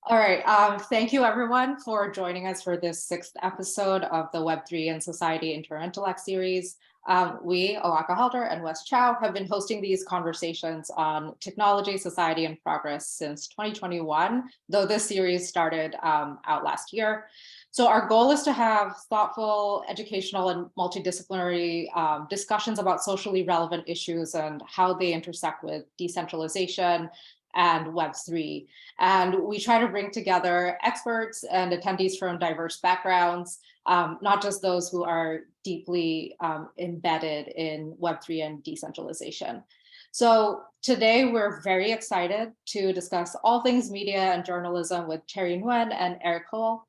All right. Thank you, everyone, for joining us for this 6th episode of the Web3 and Society Interintellect series. We, Alaka Halder and Wes Chow, have been hosting these conversations on technology, society, and progress since 2021, though this series started out last year. So our goal is to have thoughtful, educational, and multidisciplinary discussions about socially relevant issues and how they intersect with decentralization and Web3. And we try to bring together experts and attendees from diverse backgrounds, not just those who are deeply embedded in Web3 and decentralization. So today we're very excited to discuss all things media and journalism with Terry Nguyen and Erik Hoel.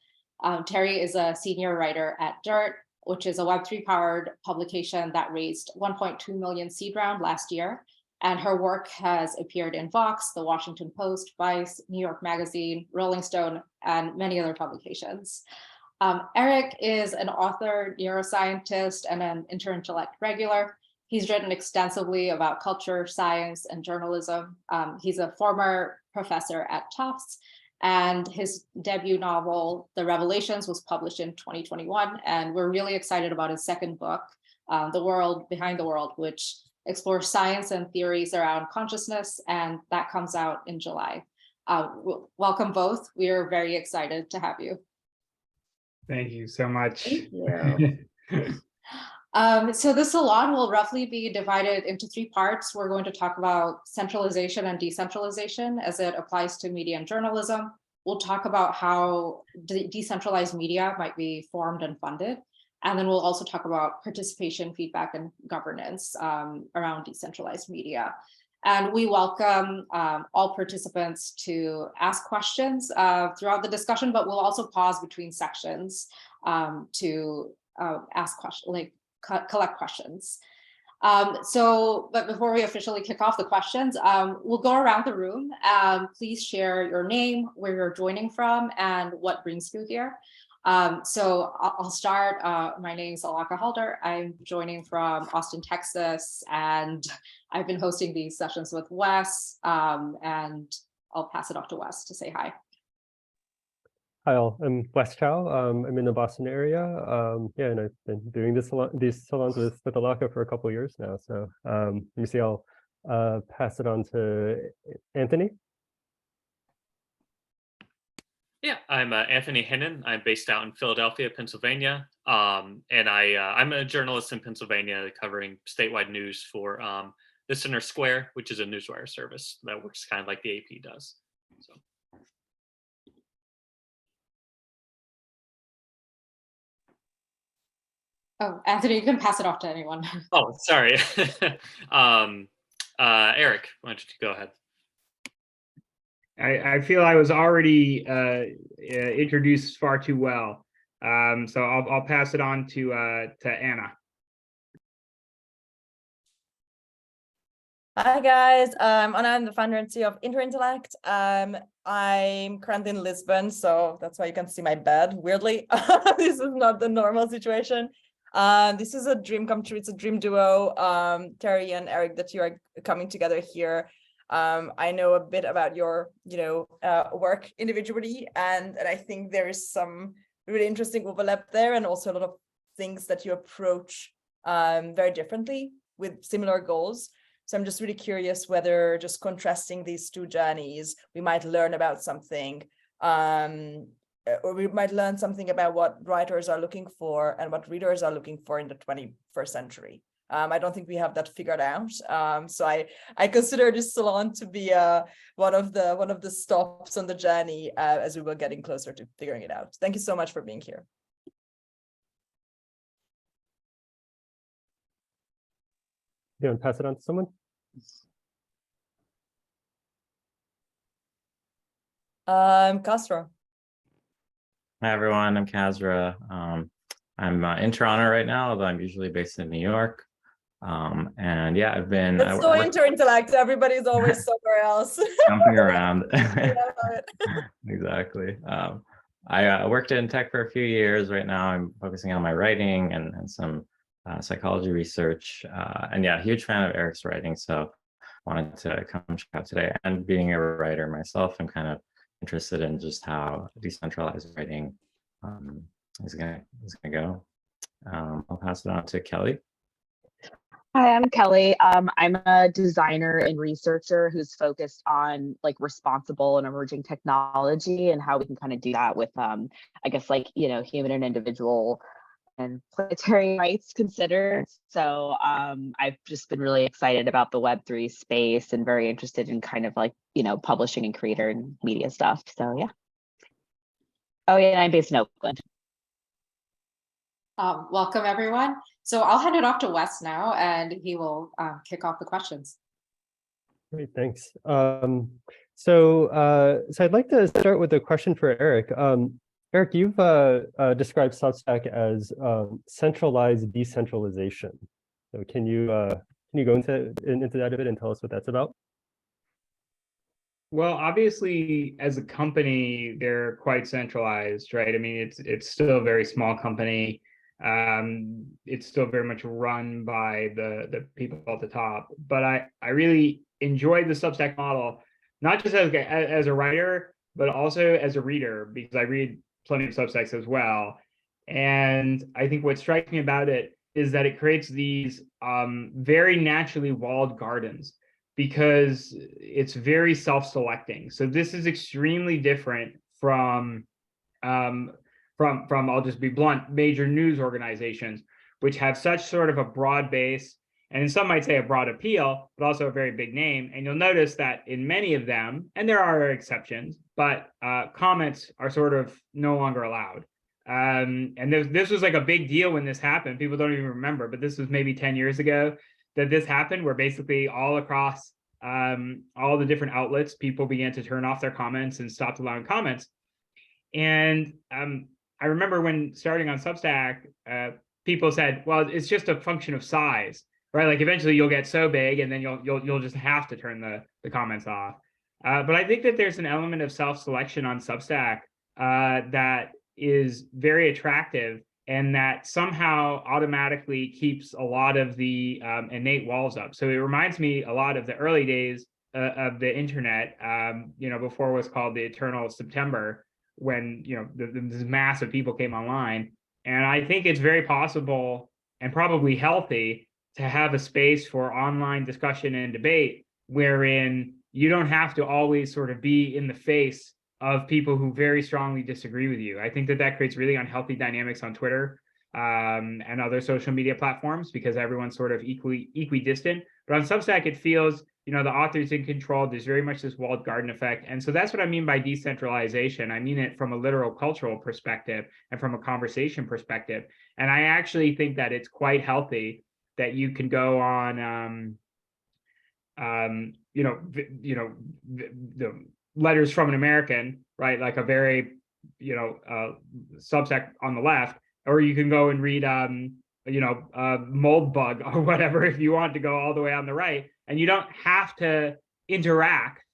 Terry is a senior writer at Dirt, which is a Web3 powered publication that raised 1.2 million seed round last year. And her work has appeared in Vox, The Washington Post, Vice, New York Magazine, Rolling Stone, and many other publications. Erik is an author, neuroscientist, and an Interintellect regular. He's written extensively about culture, science, and journalism. He's a former professor at Tufts, and his debut novel, The Revelations, was published in 2021. And we're really excited about his second book, The World Behind the World, which explores science and theories around consciousness, and that comes out in July. Welcome both. We are very excited to have you. Thank you so much. Thank you. So this salon will roughly be divided into 3 parts. We're going to talk about centralization and decentralization as it applies to media and journalism. We'll talk about how decentralized media might be formed and funded. And then we'll also talk about participation, feedback, and governance around decentralized media. And we welcome all participants to ask questions throughout the discussion, but we'll also pause between sections to ask questions, collect questions. But before we officially kick off the questions, we'll go around the room. Please share your name, where you're joining from, and what brings you here. So I'll start. My name is Alaka Halder. I'm joining from Austin, Texas, and I've been hosting these sessions with Wes, and I'll pass it off to Wes to say hi. Hi all, I'm Wes Chow. I'm in the Boston area. And I've been doing these salons with Alaka for a couple of years now. So let me see, I'll pass it on to Anthony. Yeah, I'm Anthony Hinnon. I'm based out in Philadelphia, Pennsylvania, and I'm a journalist in Pennsylvania covering statewide news for Listener Square, which is a newswire service that works kind of like the AP does. So. Oh, Anthony, you can pass it off to anyone. Oh, sorry. Erik, why don't you go ahead? I feel I was already introduced far too well, so I'll pass it on to Anna. Hi guys, I'm the founder and CEO of Interintellect. I'm currently in Lisbon, so that's why you can see my bed. Weirdly, this is not the normal situation. This is a dream come true. It's a dream duo, Terry and Erik, that you are coming together here. I know a bit about your, work individually, and I think there is some really interesting overlap there, and also a lot of things that you approach very differently with similar goals. So I'm just really curious whether just contrasting these 2 journeys, we might learn about something, or we might learn something about what writers are looking for and what readers are looking for in the 21st century. I don't think we have that figured out. So I consider this salon to be one of the stops on the journey as we were getting closer to figuring it out. Thank you so much for being here. You want to pass it on to someone? Castro. Hi everyone, I'm Kazra. I'm in Toronto right now, although I'm usually based in New York. And yeah, I've been. It's so Interintellect. Everybody's always somewhere else. Jumping around. I love it. Exactly. I worked in tech for a few years. Right now, I'm focusing on my writing and some psychology research. And yeah, huge fan of Erik's writing, so wanted to come check out today. And being a writer myself, I'm kind of interested in just how decentralized writing is gonna go. I'll pass it on to Kelly. Hi, I'm Kelly. I'm a designer and researcher who's focused on like responsible and emerging technology and how we can kind of do that with, I guess, like, human and individual and planetary rights considered. So I've just been really excited about the Web3 space and very interested in kind of like, publishing and creator and media stuff. So yeah. Oh yeah, and I'm based in Oakland. Welcome, everyone. So I'll hand it off to Wes now, and he will kick off the questions. Great, thanks. So I'd like to start with a question for Erik. Erik, you've described Substack as centralized decentralization. So can you go into that a bit and tell us what that's about? Well, obviously, as a company, they're quite centralized, right? I mean, it's still a very small company. It's still very much run by the people at the top. But I really enjoyed the Substack model, not just as a writer, but also as a reader, because I read plenty of Substacks as well. And I think what strikes me about it is that it creates these very naturally walled gardens, because it's very self-selecting. So this is extremely different from I'll just be blunt, major news organizations, which have such sort of a broad base, and some might say a broad appeal, but also a very big name. And you'll notice that in many of them, and there are exceptions, but comments are sort of no longer allowed. And this was like a big deal when this happened. People don't even remember, but this was maybe 10 years ago that this happened, where basically all across all the different outlets, people began to turn off their comments and stopped allowing comments. And I remember when starting on Substack, people said, well, it's just a function of size, right? Like eventually you'll get so big and then you'll just have to turn the comments off. But I think that there's an element of self-selection on Substack that is very attractive, and that somehow automatically keeps a lot of the innate walls up. So it reminds me a lot of the early days of the internet, before it was called the Eternal September, when this mass of people came online. And I think it's very possible and probably healthy to have a space for online discussion and debate, wherein you don't have to always sort of be in the face of people who very strongly disagree with you. I think that creates really unhealthy dynamics on Twitter and other social media platforms, because everyone's sort of equidistant. But on Substack, it feels, the author's in control. There's very much this walled garden effect. And so that's what I mean by decentralization. I mean it from a literal cultural perspective and from a conversation perspective. And I actually think that it's quite healthy that you can go on, the letters from an American, right? Like a very, Substack on the left, or you can go and read, Mold Bug or whatever, if you want to go all the way on the right, and you don't have to interact.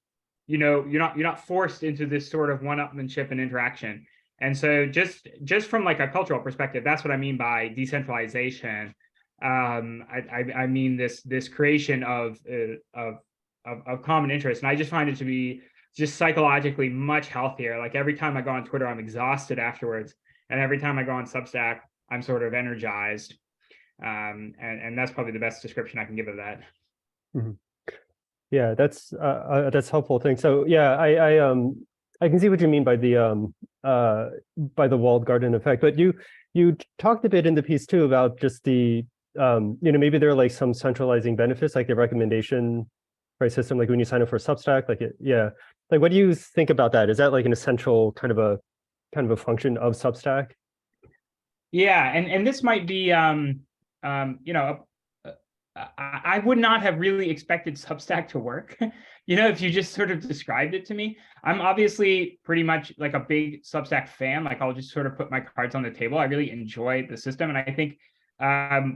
You're not forced into this sort of one-upmanship and interaction. And so just from like a cultural perspective, that's what I mean by decentralization. I mean this creation of common interest, and I just find it to be just psychologically much healthier. Like every time I go on Twitter, I'm exhausted afterwards, and every time I go on Substack, I'm sort of energized. And that's probably the best description I can give of that. Mm-hmm. Yeah, that's helpful. Thanks. So yeah, I can see what you mean by the walled garden effect. But you talked a bit in the piece too about just the maybe there are like some centralizing benefits, like the recommendation system, like when you sign up for Substack, like what do you think about that? Is that like an essential kind of a function of Substack? Yeah, and this might be I would not have really expected Substack to work, if you just sort of described it to me. I'm obviously pretty much like a big Substack fan. Like I'll just sort of put my cards on the table. I really enjoy the system. And I think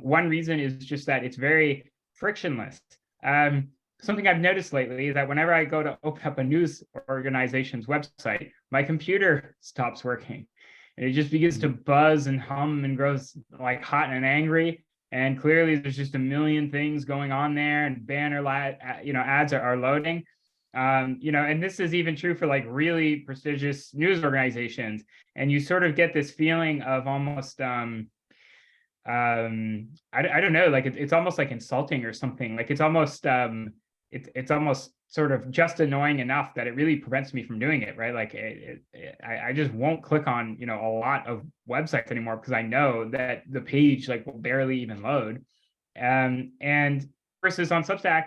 one reason is just that it's very frictionless. Something I've noticed lately is that whenever I go to open up a news organization's website, my computer stops working. And it just begins to buzz and hum and grows like hot and angry. And clearly there's just a million things going on there, and banner ads are loading. and this is even true for like really prestigious news organizations. And you sort of get this feeling of almost, I don't know, like it's almost like insulting or something. Like it's almost sort of just annoying enough that it really prevents me from doing it, right? Like I just won't click on, a lot of websites anymore because I know that the page like will barely even load. And versus on Substack,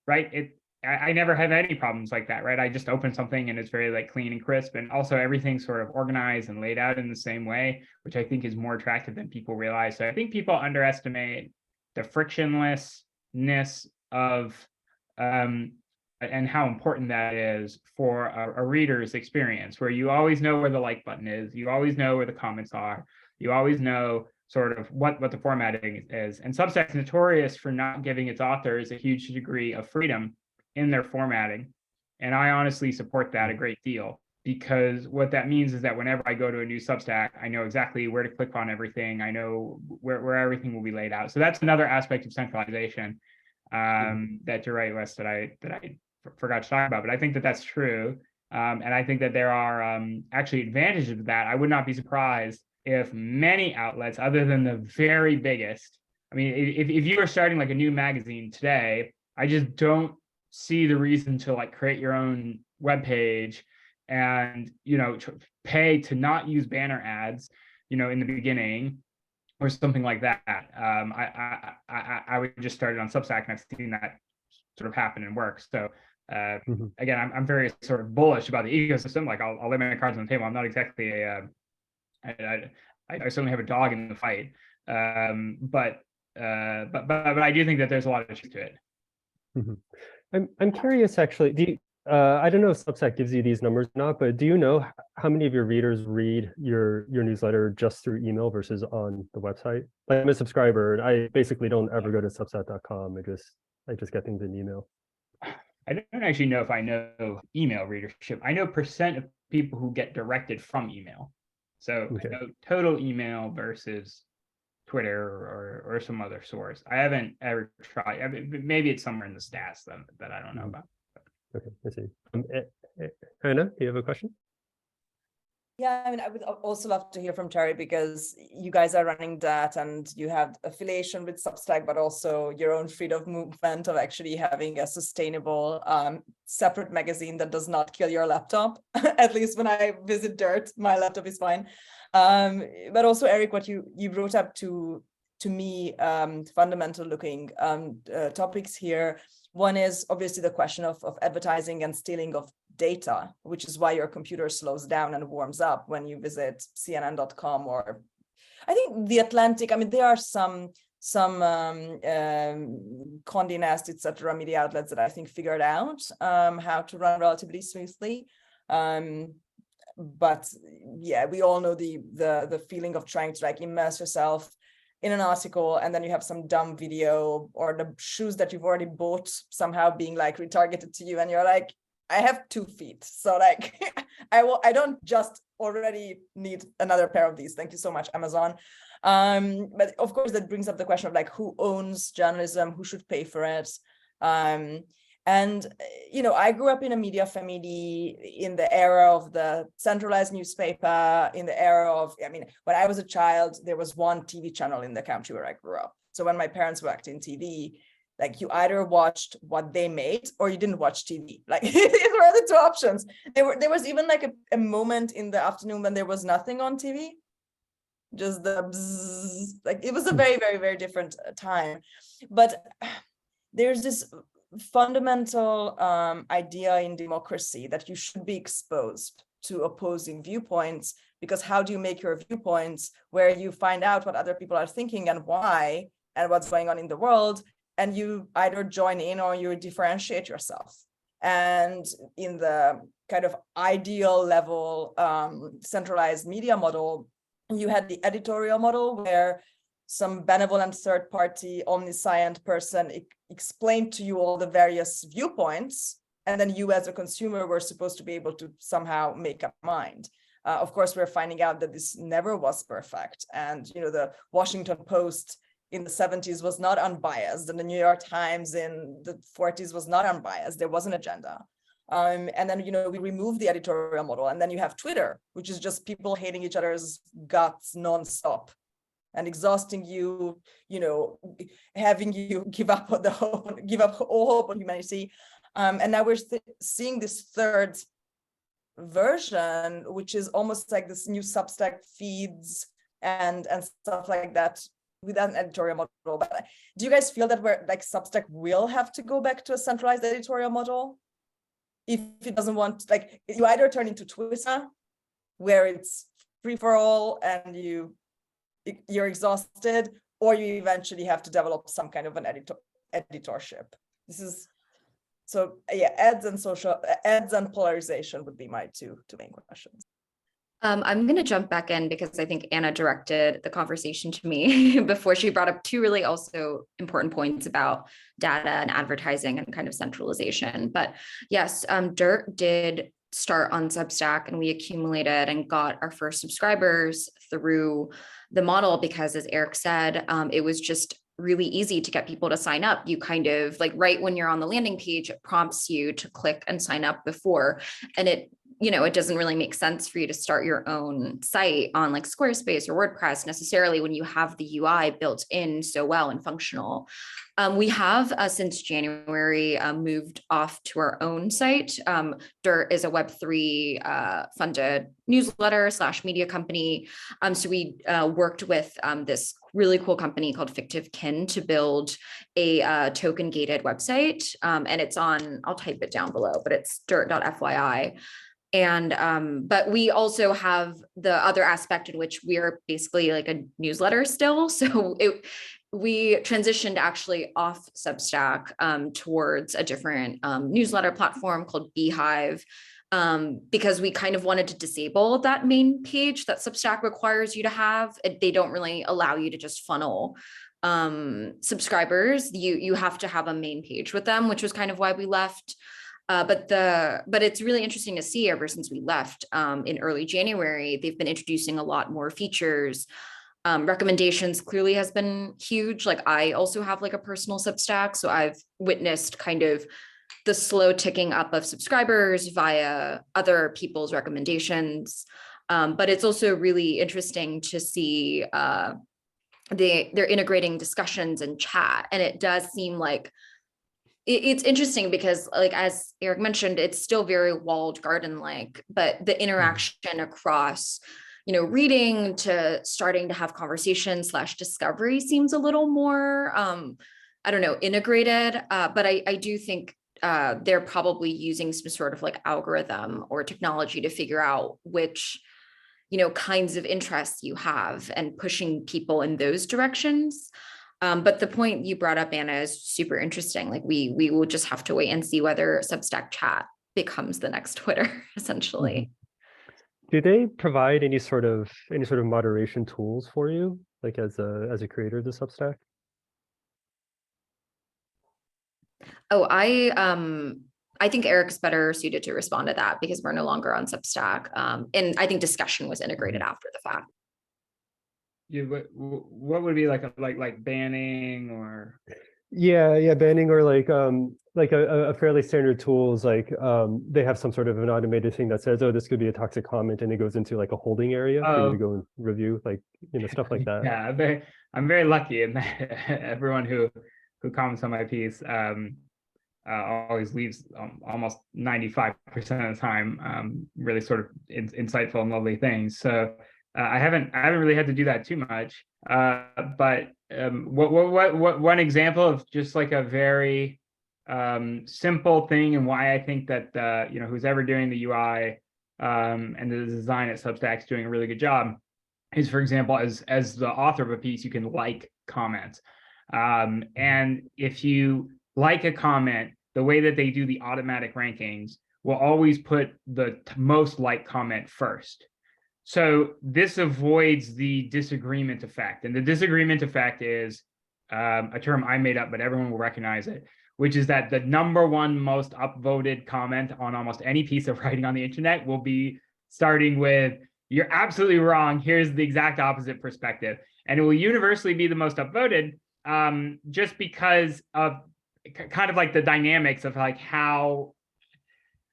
right? I never have any problems like that, right? I just open something and it's very like clean and crisp, and also everything's sort of organized and laid out in the same way, which I think is more attractive than people realize. So I think people underestimate the frictionlessness of and how important that is for a reader's experience, where you always know where the like button is, you always know where the comments are, you always know sort of what the formatting is. And Substack's notorious for not giving its authors a huge degree of freedom in their formatting. And I honestly support that a great deal, because what that means is that whenever I go to a new Substack, I know exactly where to click on everything. I know where everything will be laid out. So that's another aspect of centralization that you're right, Wes, that I forgot to talk about. But I think that that's true. And I think that there are actually advantages of that. I would not be surprised if many outlets, other than the very biggest, I mean, if you are starting like a new magazine today, I just don't see the reason to like create your own web page and pay to not use banner ads in the beginning or something like that. I would just start it on Substack, and I've seen that sort of happen and work. So again, I'm very sort of bullish about the ecosystem. Like I'll lay my cards on the table. I'm not exactly I certainly have a dog in the fight, but I do think that there's a lot of truth to it. I'm curious, actually. I don't know if Substack gives you these numbers or not, but do you know how many of your readers read your newsletter just through email versus on the website? Like, I'm a subscriber, and I basically don't ever go to substack.com. I just get things in email. I don't actually know if I know email readership. I know percent of people who get directed from email. So I know total email versus Twitter or some other source. I haven't ever tried. I mean, maybe it's somewhere in the stats that I don't know about. Okay, I see. Hannah, do you have a question? Yeah, I mean, I would also love to hear from Terry, because you guys are running that and you have affiliation with Substack, but also your own freedom of movement of actually having a sustainable separate magazine that does not kill your laptop. At least when I visit Dirt, my laptop is fine. But also, Eric, what you brought up to me, fundamental looking topics here. One is obviously the question of advertising and stealing of data, which is why your computer slows down and warms up when you visit CNN.com or I think The Atlantic. I mean, there are some Condé Nast, etc. media outlets that I think figured out how to run relatively smoothly. But yeah, we all know the feeling of trying to like immerse yourself in an article, and then you have some dumb video or the shoes that you've already bought somehow being like retargeted to you, and you're like, I have 2 feet, so like I don't just already need another pair of these. Thank you so much, Amazon. But of course, that brings up the question of like, who owns journalism, who should pay for it? And I grew up in a media family in the era of the centralized newspaper, in the era of, I mean, when I was a child, there was one TV channel in the country where I grew up. So when my parents worked in TV, like you either watched what they made or you didn't watch TV. Like these were the 2 options. There was even like a moment in the afternoon when there was nothing on TV, just the bzzz. Like it was a very, very, very different time. But there's this fundamental idea in democracy that you should be exposed to opposing viewpoints, because how do you make your viewpoints where you find out what other people are thinking and why and what's going on in the world, and you either join in or you differentiate yourself. And in the kind of ideal level centralized media model, you had the editorial model where some benevolent third party omniscient person explained to you all the various viewpoints, and then you as a consumer were supposed to be able to somehow make up mind. Of course, we're finding out that this never was perfect. And the Washington Post in the 70s was not unbiased, and the New York Times in the 40s was not unbiased. There was an agenda. And then, we remove the editorial model, and then you have Twitter, which is just people hating each other's guts nonstop and exhausting you, having you give up on give up all hope on humanity. And now we're seeing this third version, which is almost like this new Substack feeds and stuff like that without an editorial model. But do you guys feel that Substack will have to go back to a centralized editorial model if it doesn't want, you either turn into Twitter, where it's free for all and you're exhausted, or you eventually have to develop some kind of an editorship? So yeah, ads and polarization would be my two main questions. I'm going to jump back in because I think Anna directed the conversation to me before she brought up two really also important points about data and advertising and kind of centralization. But yes, Dirt did start on Substack, and we accumulated and got our first subscribers through the model because, as Erik said, it was just really easy to get people to sign up. You kind of right when you're on the landing page, it prompts you to click and sign up before, and it doesn't really make sense for you to start your own site on Squarespace or WordPress necessarily when you have the UI built in so well and functional. We have since January moved off to our own site. Dirt is a Web3 funded newsletter / media company. So we worked with this really cool company called Fictive Kin to build a token gated website. And it's on, I'll type it down below, but it's dirt.fyi. And but we also have the other aspect in which we are basically a newsletter still. So we transitioned actually off Substack towards a different newsletter platform called Beehiiv, because we kind of wanted to disable that main page that Substack requires you to have. They don't really allow you to just funnel subscribers. You have to have a main page with them, which was kind of why we left. But it's really interesting to see ever since we left in early January, they've been introducing a lot more features. Recommendations clearly has been huge. I also have a personal Substack, so I've witnessed kind of the slow ticking up of subscribers via other people's recommendations. But it's also really interesting to see they're integrating discussions and chat, and it does seem like it's interesting because as Erik mentioned, it's still very walled garden but the interaction across reading to starting to have conversations / discovery seems a little more I don't know, integrated, but I do think they're probably using some sort of algorithm or technology to figure out which kinds of interests you have and pushing people in those directions. But the point you brought up, Anna, is super interesting. We will just have to wait and see whether Substack chat becomes the next Twitter, essentially. Do they provide any sort of moderation tools for you, as a creator of the Substack? Oh, I think Erik's better suited to respond to that because we're no longer on Substack. And I think discussion was integrated after the fact. What would be like banning or? Yeah, banning or a fairly standard tools they have some sort of an automated thing that says, oh, this could be a toxic comment, and it goes into a holding area for you to go and review stuff like that. Yeah, I'm very lucky in that everyone who comments on my piece always leaves almost 95% of the time really sort of insightful and lovely things. So I haven't really had to do that too much. But what one example of just a very simple thing, and why I think that who's ever doing the UI and the design at Substack is doing a really good job is, for example, as the author of a piece, you can comments. And if you a comment, the way that they do the automatic rankings will always put the most comment first. So this avoids the disagreement effect. And the disagreement effect is a term I made up, but everyone will recognize it, which is that the #1 most upvoted comment on almost any piece of writing on the internet will be starting with, "You're absolutely wrong. Here's the exact opposite perspective." And it will universally be the most upvoted just because of kind of the dynamics of how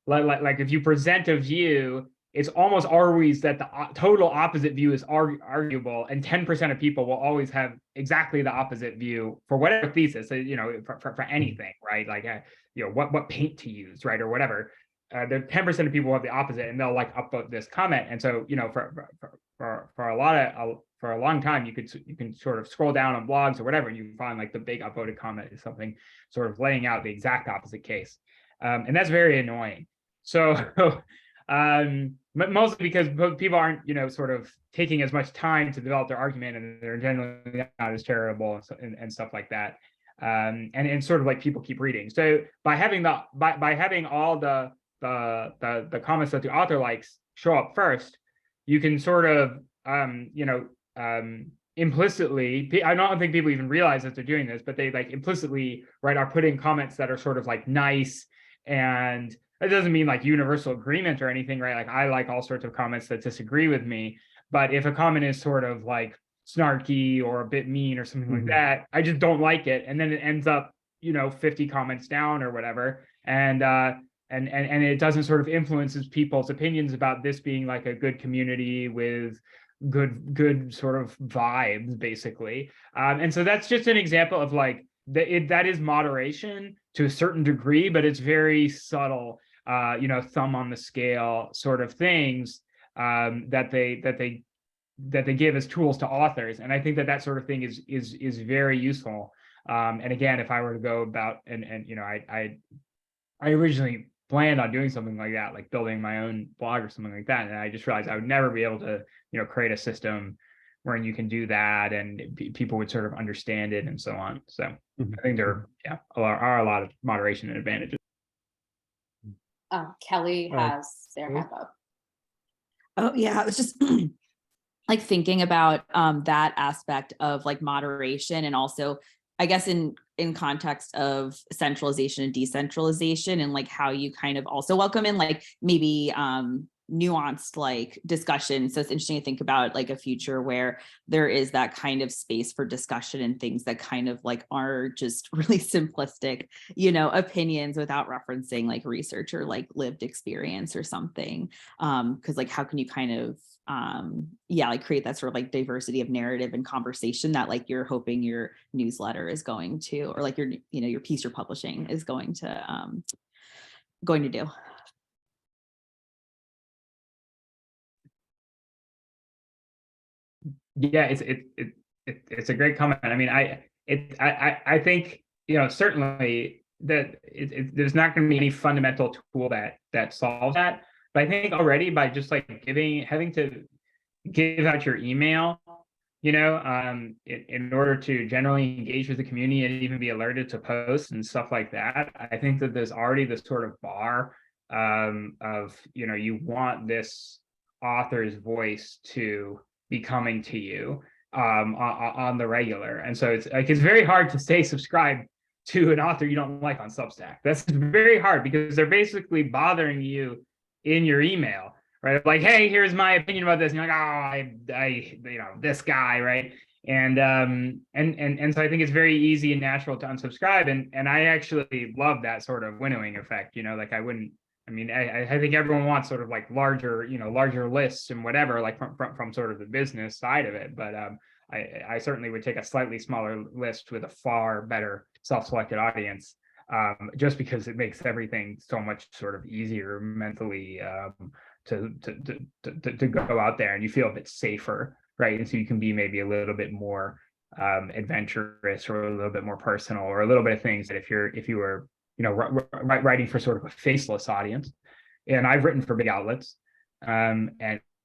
like if you present a view, it's almost always that the total opposite view is arguable, and 10% of people will always have exactly the opposite view for whatever thesis, you know, for anything, right? Like, you know, what paint to use, right, or whatever. The 10% of people will have the opposite, and they'll like upvote this comment. And so, you know, for a long time, you can sort of scroll down on blogs or whatever, and you find like the big upvoted comment is something sort of laying out the exact opposite case, and that's very annoying. So, mostly because people aren't, you know, sort of taking as much time to develop their argument, and they're generally not as charitable and stuff like that. And sort of like people keep reading. So by having by having all the comments that the author likes show up first, you can sort of you know, implicitly, I don't think people even realize that they're doing this, but they like implicitly, right, are putting comments that are sort of like nice, and that doesn't mean like universal agreement or anything, right? Like I like all sorts of comments that disagree with me, but if a comment is sort of like snarky or a bit mean or something like that, I just don't like it, and then it ends up, you know, 50 comments down or whatever, and it doesn't sort of influences people's opinions about this being like a good community with good sort of vibes, basically. And so that's just an example of like that is moderation to a certain degree, but it's very subtle, you know, thumb on the scale sort of things that they give as tools to authors. And I think that sort of thing is very useful. And again, if I were to go about and you know, I originally planned on doing something like that, like building my own blog or something like that, and I just realized I would never be able to, you know, create a system wherein you can do that and people would sort of understand it and so on. So I think there are a lot of moderation and advantages. Kelly has their hand up. Oh yeah, I was just like thinking about that aspect of like moderation, and also I guess in context of centralization and decentralization, and like how you kind of also welcome in like maybe nuanced like discussion. So it's interesting to think about like a future where there is that kind of space for discussion and things that kind of like are just really simplistic, you know, opinions without referencing like research or like lived experience or something. Because like how can you kind of like create that sort of like diversity of narrative and conversation that like you're hoping your newsletter is going to, or like your, you know, your piece you're publishing is going to do. Yeah, it's a great comment. I mean, I think, you know, certainly that there's not going to be any fundamental tool that solves that. But I think already by just like having to give out your email, you know, in order to generally engage with the community and even be alerted to posts and stuff like that, I think that there's already this sort of bar of, you know, you want this author's voice to be coming to you on the regular. And so it's like, it's very hard to stay subscribed to an author you don't like on Substack. That's very hard because they're basically bothering you in your email, right? Like, hey, here's my opinion about this. And you're like, oh, I you know, this guy, right? And so I think it's very easy and natural to unsubscribe. And I actually love that sort of winnowing effect, you know, like I think everyone wants sort of like larger, you know, larger lists and whatever, like from sort of the business side of it. But I certainly would take a slightly smaller list with a far better self-selected audience, just because it makes everything so much sort of easier mentally to go out there, and you feel a bit safer, right? And so you can be maybe a little bit more adventurous, or a little bit more personal, or a little bit of things that if you were, you know, writing for sort of a faceless audience. And I've written for big outlets, and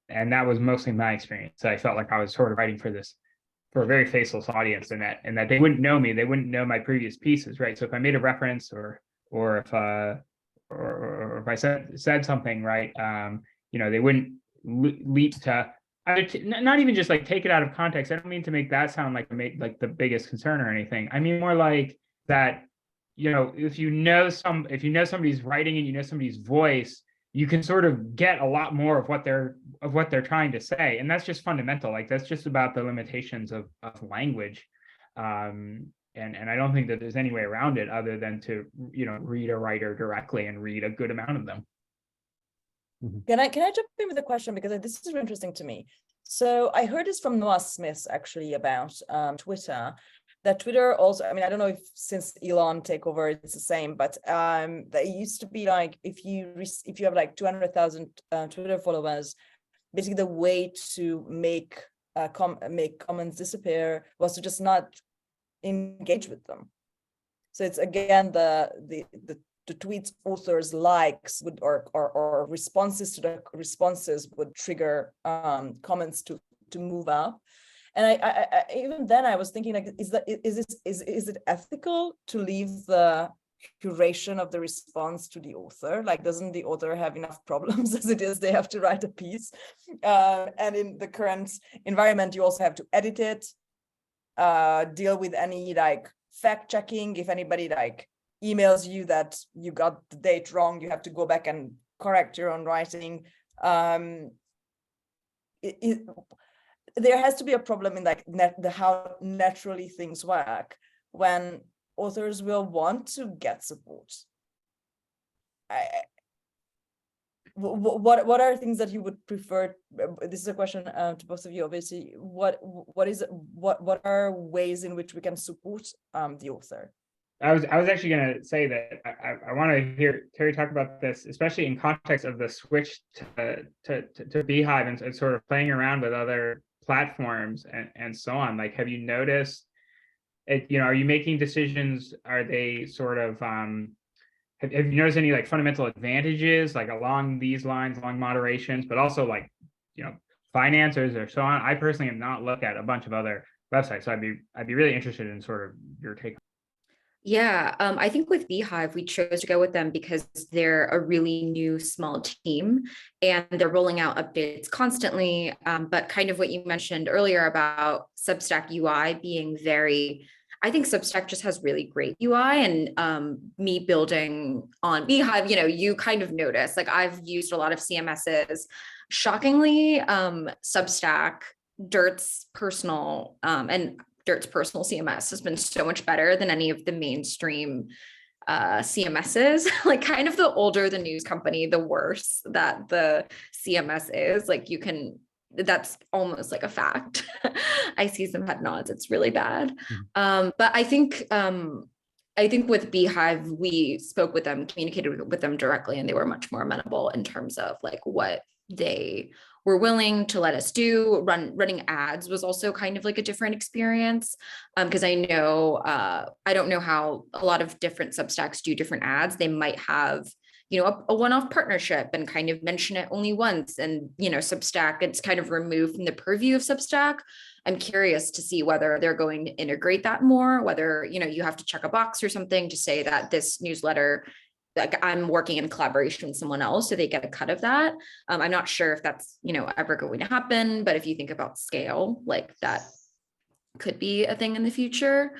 that was mostly my experience. So I felt like I was sort of writing for a very faceless audience, and that they wouldn't know me, they wouldn't know my previous pieces, right? So if I made a reference, or if I said something, right, you know, they wouldn't leap to not even just like take it out of context. I don't mean to make that sound like the biggest concern or anything. I mean more like that, you know, if you know somebody's writing and you know somebody's voice, you can sort of get a lot more of what they're trying to say. And that's just fundamental. Like that's just about the limitations of language. And I don't think that there's any way around it other than to, you know, read a writer directly and read a good amount of them. Can I jump in with a question, because this is really interesting to me. So I heard this from Noah Smith actually about Twitter, that Twitter also, I mean, I don't know if since Elon takeover it's the same, but that used to be like, if you have like 200,000 Twitter followers, basically the way to make comments disappear was to just not engage with them. So it's again the tweets authors likes would or responses to the responses would trigger comments to move up. And I even then I was thinking, like, is it ethical to leave the curation of the response to the author? Like, doesn't the author have enough problems as it is? They have to write a piece, and in the current environment, you also have to edit it, deal with any like fact checking. If anybody like emails you that you got the date wrong, you have to go back and correct your own writing. There has to be a problem in like how naturally things work when authors will want to get support. What are things that you would prefer? This is a question to both of you, obviously. What are ways in which we can support the author? I was actually going to say that I want to hear Terry talk about this, especially in context of the switch to Beehiiv and sort of playing around with other platforms and so on. Like, have you noticed it, are you making decisions? Are they sort of, have you noticed any like fundamental advantages, like along these lines, along moderations, but also like, finances or so on? I personally have not looked at a bunch of other websites, so I'd be really interested in sort of your take. Yeah, I think with Beehiiv, we chose to go with them because they're a really new small team and they're rolling out updates constantly. But kind of what you mentioned earlier about Substack UI being I think Substack just has really great UI, and me building on Beehiiv, you kind of notice, like, I've used a lot of CMSs. Shockingly, Substack, Dirt's personal, and Dirt's personal CMS has been so much better than any of the mainstream CMSs. Like, kind of the older the news company, the worse that the CMS is. Like, that's almost like a fact. I see some head nods. It's really bad. But I think with Beehiiv, we spoke with them, communicated with them directly, and they were much more amenable in terms of like what they were willing to let us do. Running ads was also kind of like a different experience, because I know I don't know how a lot of different Substacks do different ads. They might have a one-off partnership and kind of mention it only once, and Substack, it's kind of removed from the purview of Substack. I'm curious to see whether they're going to integrate that more, whether you have to check a box or something to say that this newsletter, like, I'm working in collaboration with someone else, so they get a cut of that. I'm not sure if that's ever going to happen, but if you think about scale, like, that could be a thing in the future.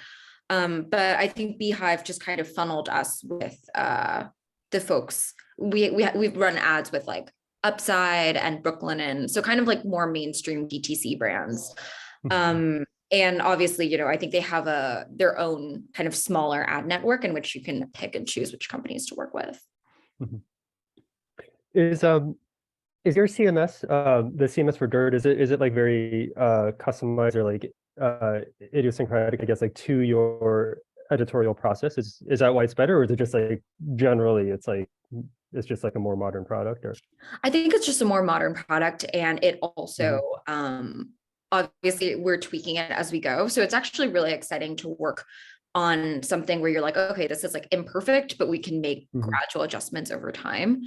But I think Beehiiv just kind of funneled us with the folks. We've run ads with like Upside and Brooklinen, so kind of like more mainstream DTC brands. And obviously, I think they have their own kind of smaller ad network in which you can pick and choose which companies to work with. Is your CMS, the CMS for Dirt, is it like very customized or like idiosyncratic, I guess, like to your editorial process? Is that why it's better, or is it just like generally it's just like a more modern product? Or I think it's just a more modern product, and it also obviously we're tweaking it as we go. So it's actually really exciting to work on something where you're like, okay, this is like imperfect, but we can make gradual adjustments over time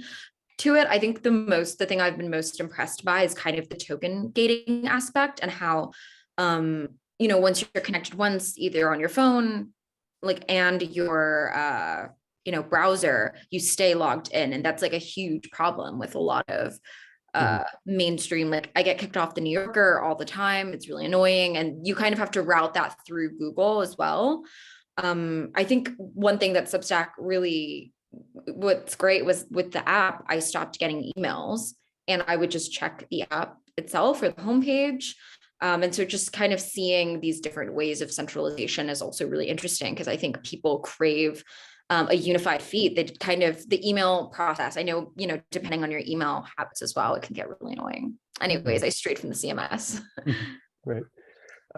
to it. I think the thing I've been most impressed by is kind of the token gating aspect, and how, once you're connected once, either on your phone, like, and your, browser, you stay logged in. And that's like a huge problem with a lot of mainstream. Like, I get kicked off the New Yorker all the time. It's really annoying. And you kind of have to route that through Google as well. I think one thing that Substack really, what's great was with the app, I stopped getting emails and I would just check the app itself or the homepage. And so just kind of seeing these different ways of centralization is also really interesting, because I think people crave a unified feed, that kind of the email process. I know, depending on your email habits as well, it can get really annoying. Anyways, I strayed from the CMS. Right.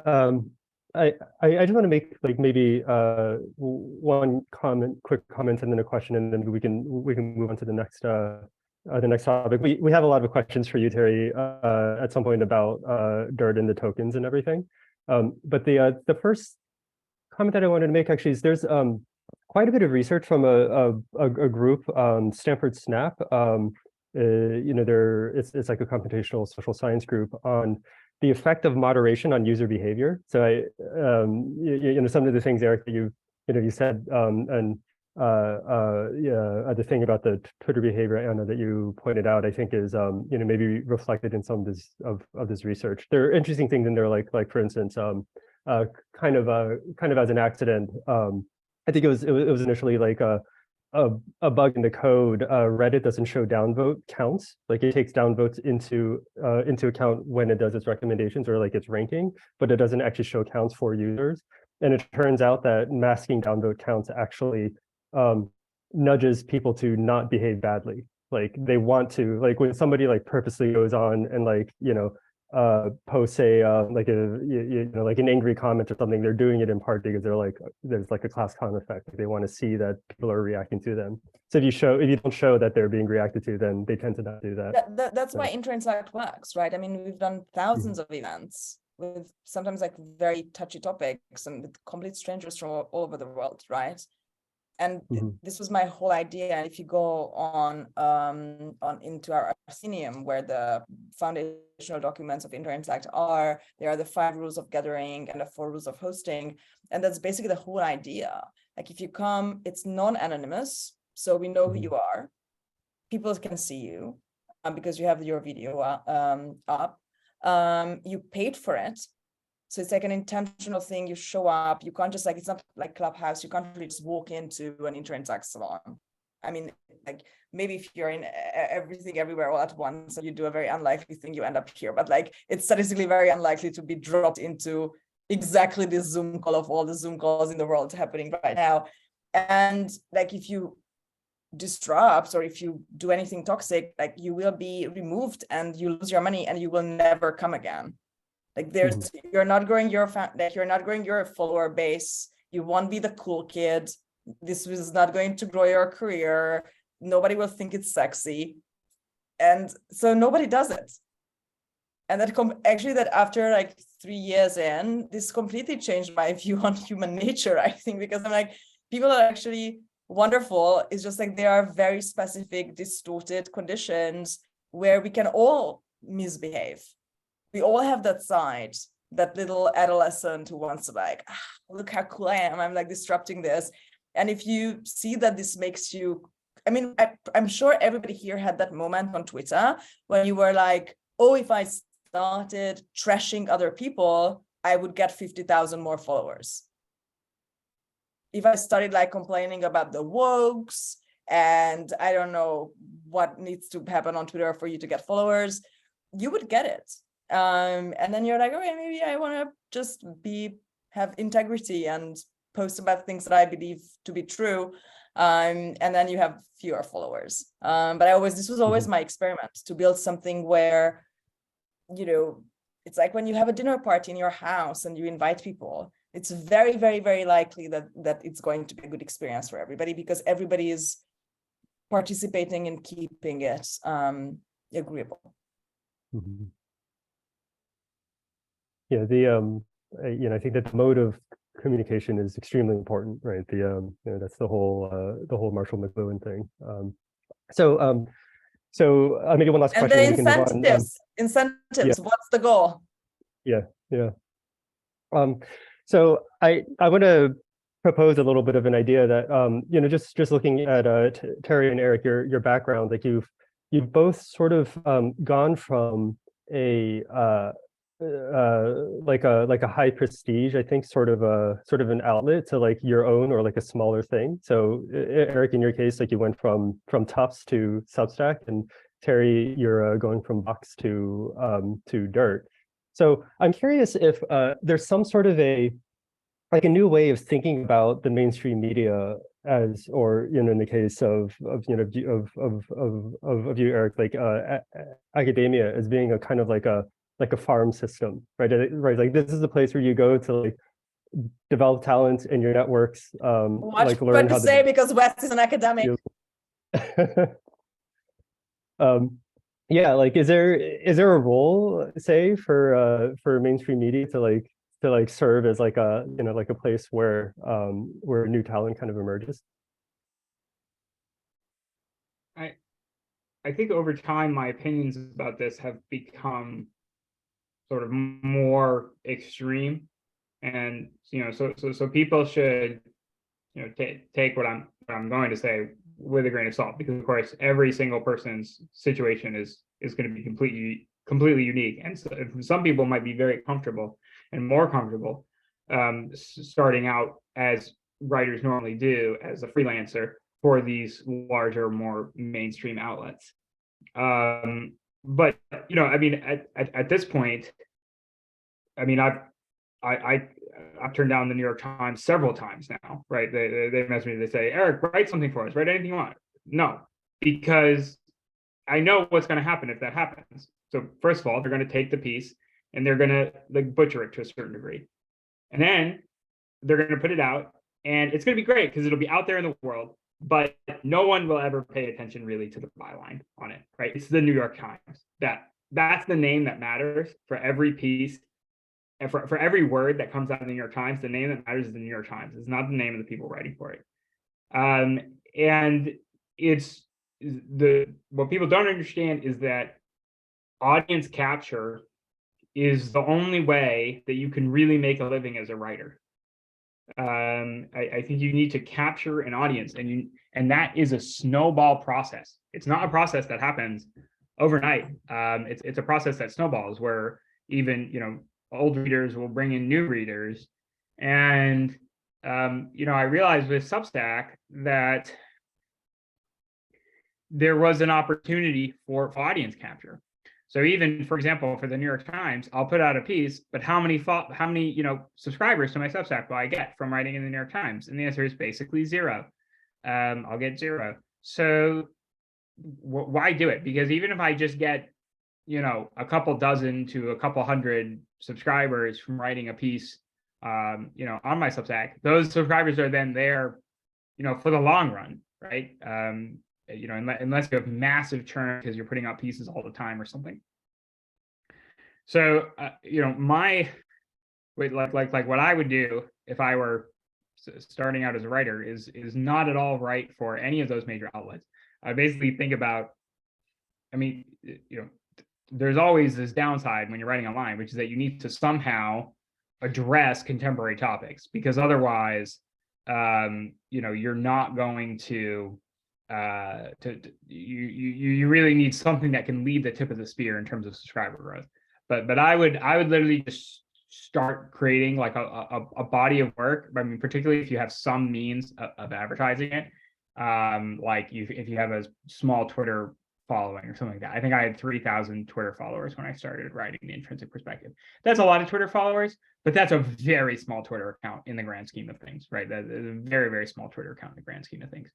I just want to make like maybe one quick comment, and then a question, and then we can move on to the next topic. We have a lot of questions for you, Terry, at some point about DIRT and the tokens and everything. But the first comment that I wanted to make actually is there's quite a bit of research from a group, Stanford SNAP. It's like a computational social science group on the effect of moderation on user behavior. So some of the things, Eric, that you said, and the thing about the Twitter behavior, Anna, that you pointed out, I think is maybe reflected in some of this research. There are interesting things in there, like for instance, kind of as an accident. I think it was initially like a bug in the code. Reddit doesn't show downvote counts. Like it takes downvotes into account when it does its recommendations or like its ranking, but it doesn't actually show counts for users. And it turns out that masking downvote counts actually nudges people to not behave badly. Like they want to, like when somebody like purposely goes on and like posts like an angry comment or something, they're doing it in part because they're like there's like a class con effect. They want to see that people are reacting to them. So if you don't show that they're being reacted to, then they tend to not do that. That's why Interact works, right? I mean, we've done thousands of events with sometimes like very touchy topics and with complete strangers from all over the world, right? And this was my whole idea. And if you go on into our Athenium, where the foundational documents of Interact are, there are the 5 rules of gathering and the 4 rules of hosting. And that's basically the whole idea. Like if you come, it's non-anonymous, so we know who you are. People can see you because you have your video up. You paid for it. So it's like an intentional thing. You show up. You can't just like, it's not like Clubhouse. You can't really just walk into an Interact salon. I mean, like maybe if you're in everything everywhere all at once and you do a very unlikely thing, you end up here. But like it's statistically very unlikely to be dropped into exactly this Zoom call of all the Zoom calls in the world happening right now. And like if you disrupt or if you do anything toxic, like you will be removed and you lose your money and you will never come again. Like there's, you're not growing your follower base. You won't be the cool kid. This is not going to grow your career. Nobody will think it's sexy. And so nobody does it. And that that after like 3 years in, this completely changed my view on human nature, I think, because I'm like, people are actually wonderful. It's just like there are very specific, distorted conditions where we can all misbehave. We all have that side, that little adolescent who wants to like, look how cool I am. I'm like disrupting this. And if you see that this makes you, I mean, I'm sure everybody here had that moment on Twitter when you were like, oh, if I started trashing other people, I would get 50,000 more followers. If I started like complaining about the wokes and I don't know what needs to happen on Twitter for you to get followers, you would get it. And then you're like, okay, maybe I want to just have integrity and post about things that I believe to be true. And then you have fewer followers. But this was always my experiment, to build something where, it's like when you have a dinner party in your house and you invite people, it's very, very, very likely that it's going to be a good experience for everybody because everybody is participating in keeping it agreeable. Yeah, I think that the mode of communication is extremely important, right? That's the whole Marshall McLuhan thing. So maybe one last question. And the incentives. What's the goal? Yeah. So I want to propose a little bit of an idea that just looking at Terry and Eric, your background, like you've both sort of gone from a like a high prestige, I think, sort of an outlet to like your own or like a smaller thing. So Eric, in your case, like you went from Tufts to Substack, and Terry, you're going from Box to DIRT. So I'm curious if there's some sort of a new way of thinking about the mainstream media as, or in the case of you, Eric, like academia as being a kind of like a farm system, right? Right, like this is the place where you go to like develop talent in your networks, Watch like what learn to how say because West is an academic. Yeah, like is there a role, say, for mainstream media to like serve as like a like a place where new talent kind of emerges? I think over time my opinions about this have become sort of more extreme, and so people should take what I'm going to say with a grain of salt, because of course every single person's situation is going to be completely unique, and so some people might be very comfortable and more comfortable starting out as writers normally do as a freelancer for these larger, more mainstream outlets. But I mean, at this point, I mean, I've turned down the New York Times several times now, right? They message me, they say, Eric, write something for us, write anything you want. No, because I know what's going to happen if that happens. So first of all, they're going to take the piece and they're going to like butcher it to a certain degree. And then they're going to put it out, and it's going to be great because it'll be out there in the world, but no one will ever pay attention really to the byline on it, right? It's the New York Times. That's the name that matters for every piece. And for every word that comes out of the New York Times, the name that matters is the New York Times. It's not the name of the people writing for it. And it's what people don't understand is that audience capture is the only way that you can really make a living as a writer. I think you need to capture an audience, and that is a snowball process. It's not a process that happens overnight. It's a process that snowballs, where even old readers will bring in new readers. And I realized with Substack that there was an opportunity for audience capture. So even, for example, for the New York Times, I'll put out a piece, but how many subscribers to my Substack will I get from writing in the New York Times? And the answer is basically zero. I'll get zero. So why do it? Because even if I just get a couple dozen to a couple hundred subscribers from writing a piece, on my Substack, those subscribers are then there, for the long run, right? Unless you have massive churn because you're putting out pieces all the time or something. So, like what I would do if I were starting out as a writer is not at all right for any of those major outlets. I basically think about, there's always this downside when you're writing online, which is that you need to somehow address contemporary topics, because otherwise, you're not going to you really need something that can lead the tip of the spear in terms of subscriber growth. But I would literally just start creating like a body of work. I mean, particularly if you have some means of advertising it, like if you have a small Twitter following or something like that. I think I had 3,000 Twitter followers when I started writing The Intrinsic Perspective. That's a lot of Twitter followers, but that's a very small Twitter account in the grand scheme of things, right? That's a very, very small Twitter account in the grand scheme of things.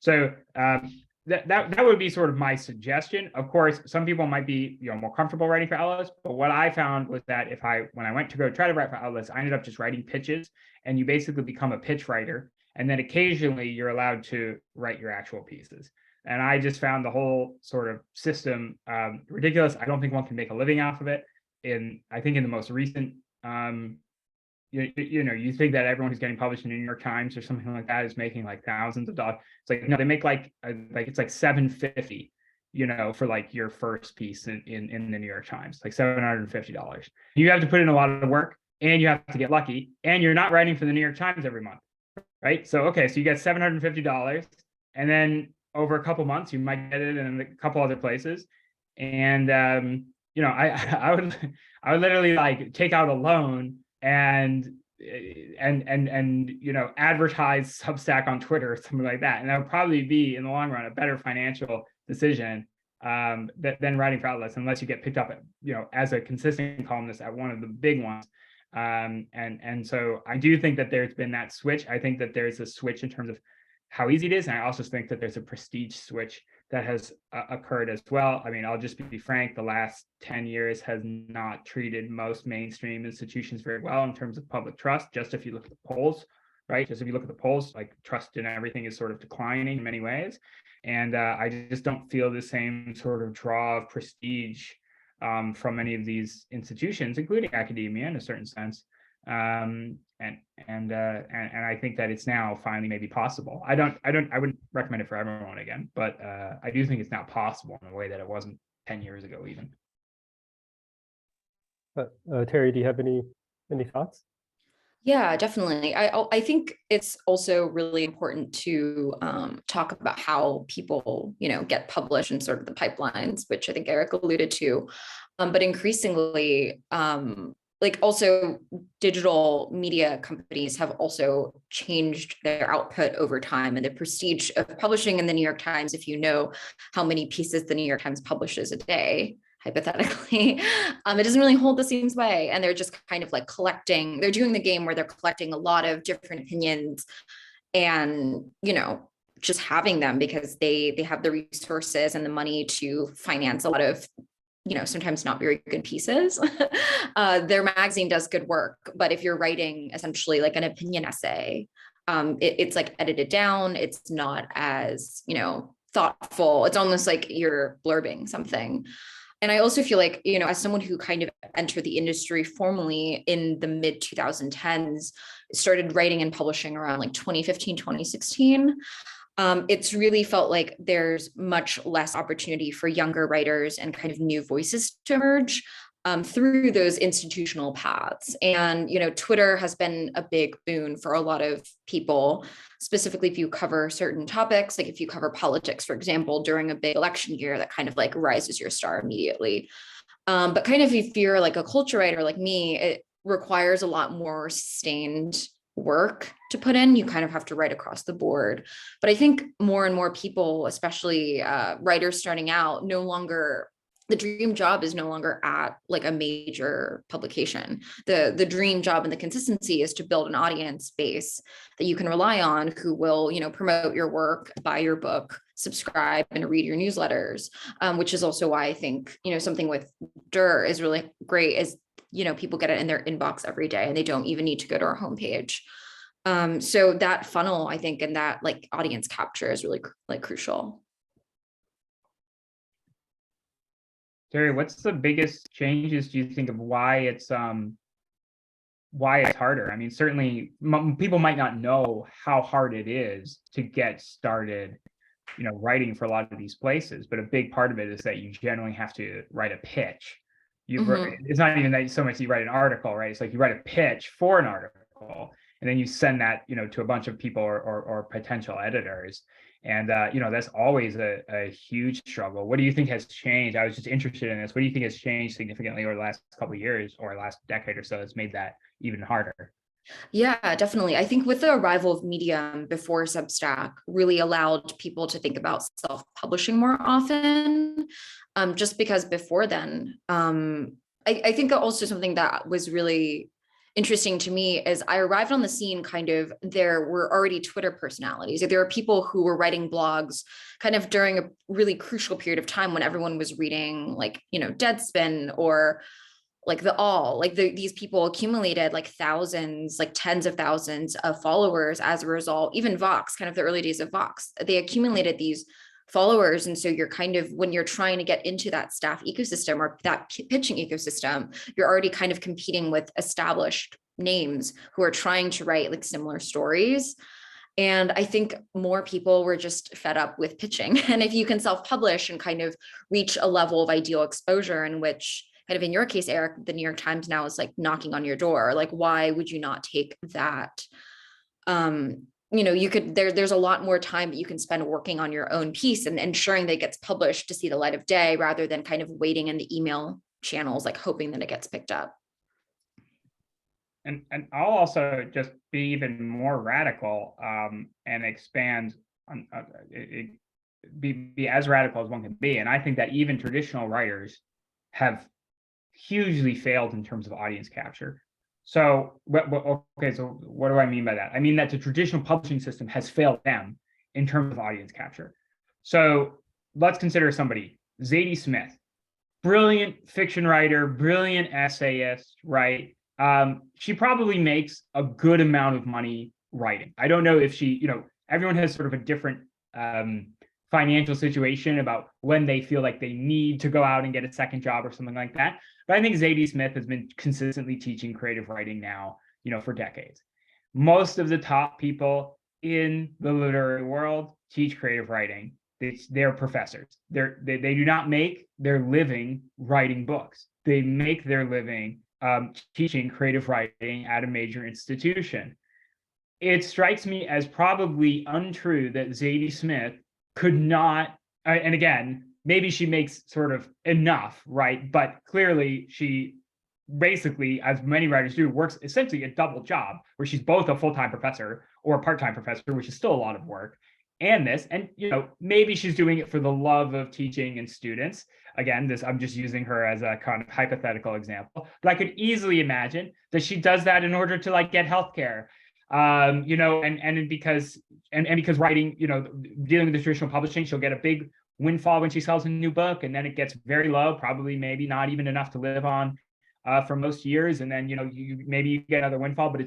So that would be sort of my suggestion. Of course, some people might be more comfortable writing for outlets, but what I found was that when I went to go try to write for outlets, I ended up just writing pitches, and you basically become a pitch writer, and then occasionally you're allowed to write your actual pieces. And I just found the whole sort of system ridiculous. I don't think one can make a living off of it. I think in the most recent, you think that everyone who's getting published in the New York Times or something like that is making like thousands of dollars. It's like, no, they make like it's like $750, for like your first piece in the New York Times, like $750. You have to put in a lot of work, and you have to get lucky, and you're not writing for the New York Times every month, right? So, okay, so you get $750, and then over a couple months, you might get it in a couple other places. And, I would literally like take out a loan and advertise Substack on Twitter or something like that. And that would probably be, in the long run, a better financial decision than writing for outlets, unless you get picked up as a consistent columnist at one of the big ones. And so I do think that there's been that switch. I think that there's a switch in terms of how easy it is. And I also think that there's a prestige switch that has occurred as well. I mean, I'll just be frank, the last 10 years has not treated most mainstream institutions very well in terms of public trust. Just if you look at the polls, right? Just if you look at the polls, like trust in everything is sort of declining in many ways. And I just don't feel the same sort of draw of prestige from many of these institutions, including academia in a certain sense. And I think that it's now finally maybe possible. I wouldn't recommend it for everyone again, but I do think it's now possible in a way that it wasn't 10 years ago even. Terry, do you have any thoughts? Yeah, definitely. I think it's also really important to talk about how people, get published and sort of the pipelines, which I think Eric alluded to. But increasingly, like also digital media companies have also changed their output over time, and the prestige of publishing in the New York Times, if you know how many pieces the New York Times publishes a day, hypothetically, it doesn't really hold the same sway. And they're just kind of like collecting, they're doing the game where they're collecting a lot of different opinions and, just having them because they have the resources and the money to finance a lot of, sometimes not very good pieces. Their magazine does good work, but if you're writing essentially like an opinion essay, it's like edited down. It's not as, thoughtful. It's almost like you're blurbing something. And I also feel like, as someone who kind of entered the industry formally in the mid 2010s, started writing and publishing around like 2015, 2016. It's really felt like there's much less opportunity for younger writers and kind of new voices to emerge through those institutional paths. And, Twitter has been a big boon for a lot of people, specifically if you cover certain topics, like if you cover politics, for example, during a big election year, that kind of like rises your star immediately. But kind of if you're like a culture writer like me, it requires a lot more sustained work to put in. You kind of have to write across the board. But I think more and more people, especially writers starting out, the dream job is no longer at like a major publication. The dream job and the consistency is to build an audience base that you can rely on, who will, promote your work, buy your book, subscribe, and read your newsletters, which is also why I think, something with DIR is really great is, people get it in their inbox every day and they don't even need to go to our homepage. So that funnel, I think, and that like audience capture is really like crucial. Terry, what's the biggest changes do you think of why it's harder? I mean, certainly people might not know how hard it is to get started, writing for a lot of these places, but a big part of it is that you generally have to write a pitch. It's not even that so much you write an article, right? It's like you write a pitch for an article, and then you send that, to a bunch of people or potential editors. And, that's always a huge struggle. What do you think has changed? I was just interested in this. What do you think has changed significantly over the last couple of years or last decade or so that's made that even harder? Yeah, definitely. I think with the arrival of Medium before Substack really allowed people to think about self-publishing more often, just because before then, I think also something that was really interesting to me is I arrived on the scene there were already Twitter personalities. There were people who were writing blogs kind of during a really crucial period of time when everyone was reading like, Deadspin or like these people accumulated like thousands, like tens of thousands of followers as a result. Even Vox, kind of the early days of Vox, they accumulated these followers. And so you're kind of, when you're trying to get into that staff ecosystem or that pitching ecosystem, you're already kind of competing with established names who are trying to write like similar stories. And I think more people were just fed up with pitching. And if you can self-publish and kind of reach a level of ideal exposure in which kind of in your case, Eric, the New York Times now is like knocking on your door, like, why would you not take that? You could, there's a lot more time that you can spend working on your own piece and ensuring that it gets published to see the light of day rather than kind of waiting in the email channels, like hoping that it gets picked up. And I'll also just be even more radical and expand on be as radical as one can be. And I think that even traditional writers have hugely failed in terms of audience capture. So, okay, so what do I mean by that? I mean that the traditional publishing system has failed them in terms of audience capture. So let's consider somebody, Zadie Smith, brilliant fiction writer, brilliant essayist, right? She probably makes a good amount of money writing. I don't know if she, everyone has sort of a different financial situation about when they feel like they need to go out and get a second job or something like that. But I think Zadie Smith has been consistently teaching creative writing now, for decades. Most of the top people in the literary world teach creative writing. They're professors. They do not make their living writing books. They make their living teaching creative writing at a major institution. It strikes me as probably untrue that Zadie Smith could not, and again, maybe she makes sort of enough, right? But clearly she basically, as many writers do, works essentially a double job where she's both a full-time professor or a part-time professor, which is still a lot of work, and this, and maybe she's doing it for the love of teaching and students. Again, I'm just using her as a kind of hypothetical example, but I could easily imagine that she does that in order to like get healthcare, and because writing, dealing with the traditional publishing, she'll get a big windfall when she sells a new book, and then it gets very low, probably maybe not even enough to live on for most years, and then you get another windfall, but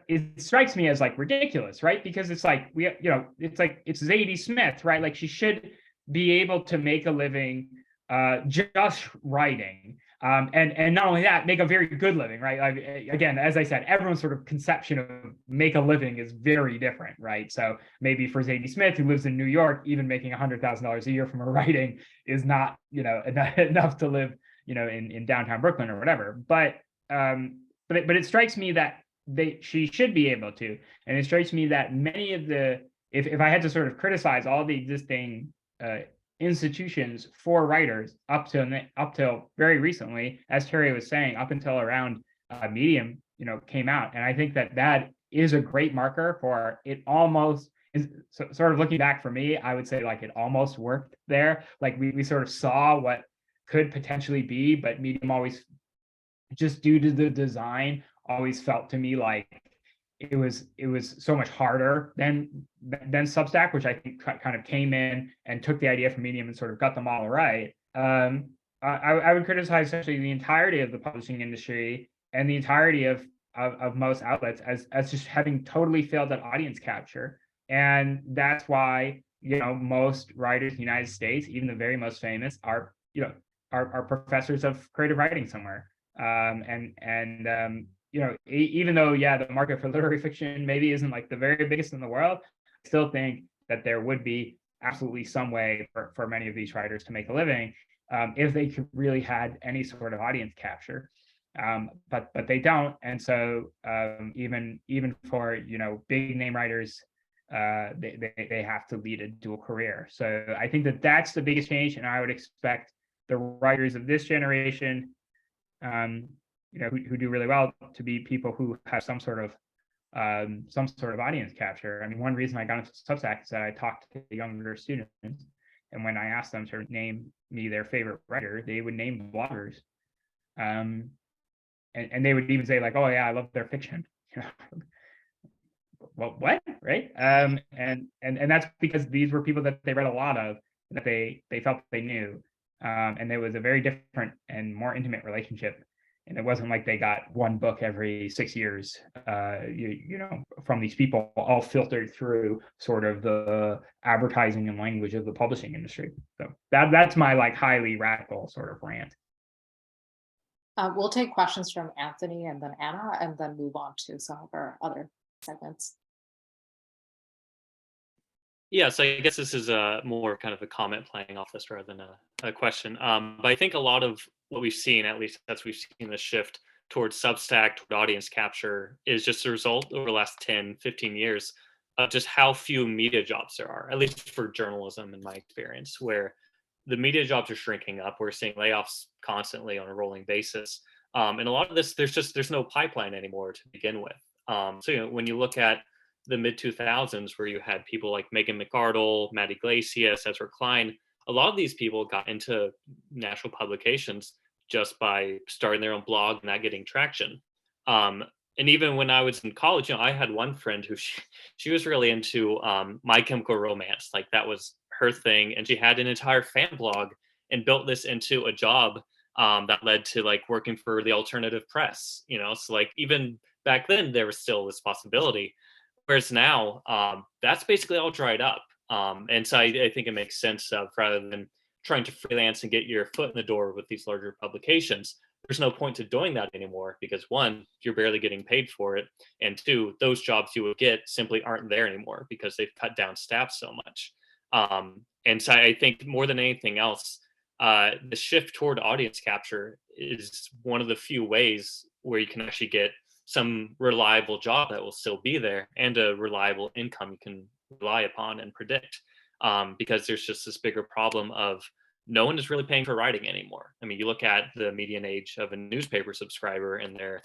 it strikes me as like ridiculous, right? Because it's like it's Zadie Smith, right? Like she should be able to make a living just writing, and not only that, make a very good living, right? Like, again, as I said, everyone's sort of conception of make a living is very different, right? So maybe for Zadie Smith, who lives in New York, even making $100,000 a year from her writing is not enough to live in downtown Brooklyn or whatever. But it strikes me that she should be able to, and it strikes me that many of the, if I had to sort of criticize all the existing institutions for writers up till very recently, as Terry was saying, up until around Medium, came out, and I think that is a great marker for it. Almost is sort of looking back for me, I would say like it almost worked there. Like we sort of saw what could potentially be, but Medium always, just due to the design, always felt to me like it was so much harder than Substack, which I think kind of came in and took the idea from Medium and sort of got the model right. I would criticize essentially the entirety of the publishing industry and the entirety of most outlets as just having totally failed at audience capture. And that's why most writers in the United States, even the very most famous, are professors of creative writing somewhere. Even though, the market for literary fiction maybe isn't like the very biggest in the world, I still think that there would be absolutely some way for many of these writers to make a living if they could really had any sort of audience capture. But they don't. And so even for, big name writers, they have to lead a dual career. So I think that's the biggest change. And I would expect the writers of this generation, who do really well, to be people who have some sort of audience capture. I mean, one reason I got into Substack is that I talked to younger students, and when I asked them to name me their favorite writer, they would name bloggers, and they would even say like, "Oh yeah, I love their fiction." Well, what, right? And that's because these were people that they read a lot of, that they felt they knew, and there was a very different and more intimate relationship. And it wasn't like they got one book every 6 years, from these people, all filtered through sort of the advertising and language of the publishing industry. So that's my like highly radical sort of rant. We'll take questions from Anthony and then Anna, and then move on to some of our other segments. Yeah, so I guess this is more kind of a comment playing off this rather than a question. But I think a lot of what we've seen, at least as we've seen the shift towards Substack, toward audience capture, is just a result over the last 10, 15 years of just how few media jobs there are, at least for journalism in my experience, where the media jobs are shrinking up. We're seeing layoffs constantly on a rolling basis. And a lot of this, there's no pipeline anymore to begin with. So when you look at the mid 2000s, where you had people like Megan McArdle, Matt Iglesias, Ezra Klein, a lot of these people got into national publications just by starting their own blog and not getting traction. and even when I was in college, I had one friend who she was really into My Chemical Romance. Like that was her thing. And she had an entire fan blog and built this into a job that led to like working for the alternative press, So like even back then there was still this possibility. Whereas now that's basically all dried up. And so I think it makes sense rather than trying to freelance and get your foot in the door with these larger publications, there's no point to doing that anymore because one, you're barely getting paid for it. And two, those jobs you would get simply aren't there anymore because they've cut down staff so much. And so I think more than anything else, the shift toward audience capture is one of the few ways where you can actually get some reliable job that will still be there and a reliable income you can rely upon and predict. Because there's just this bigger problem of no one is really paying for writing anymore. I mean, you look at the median age of a newspaper subscriber and they're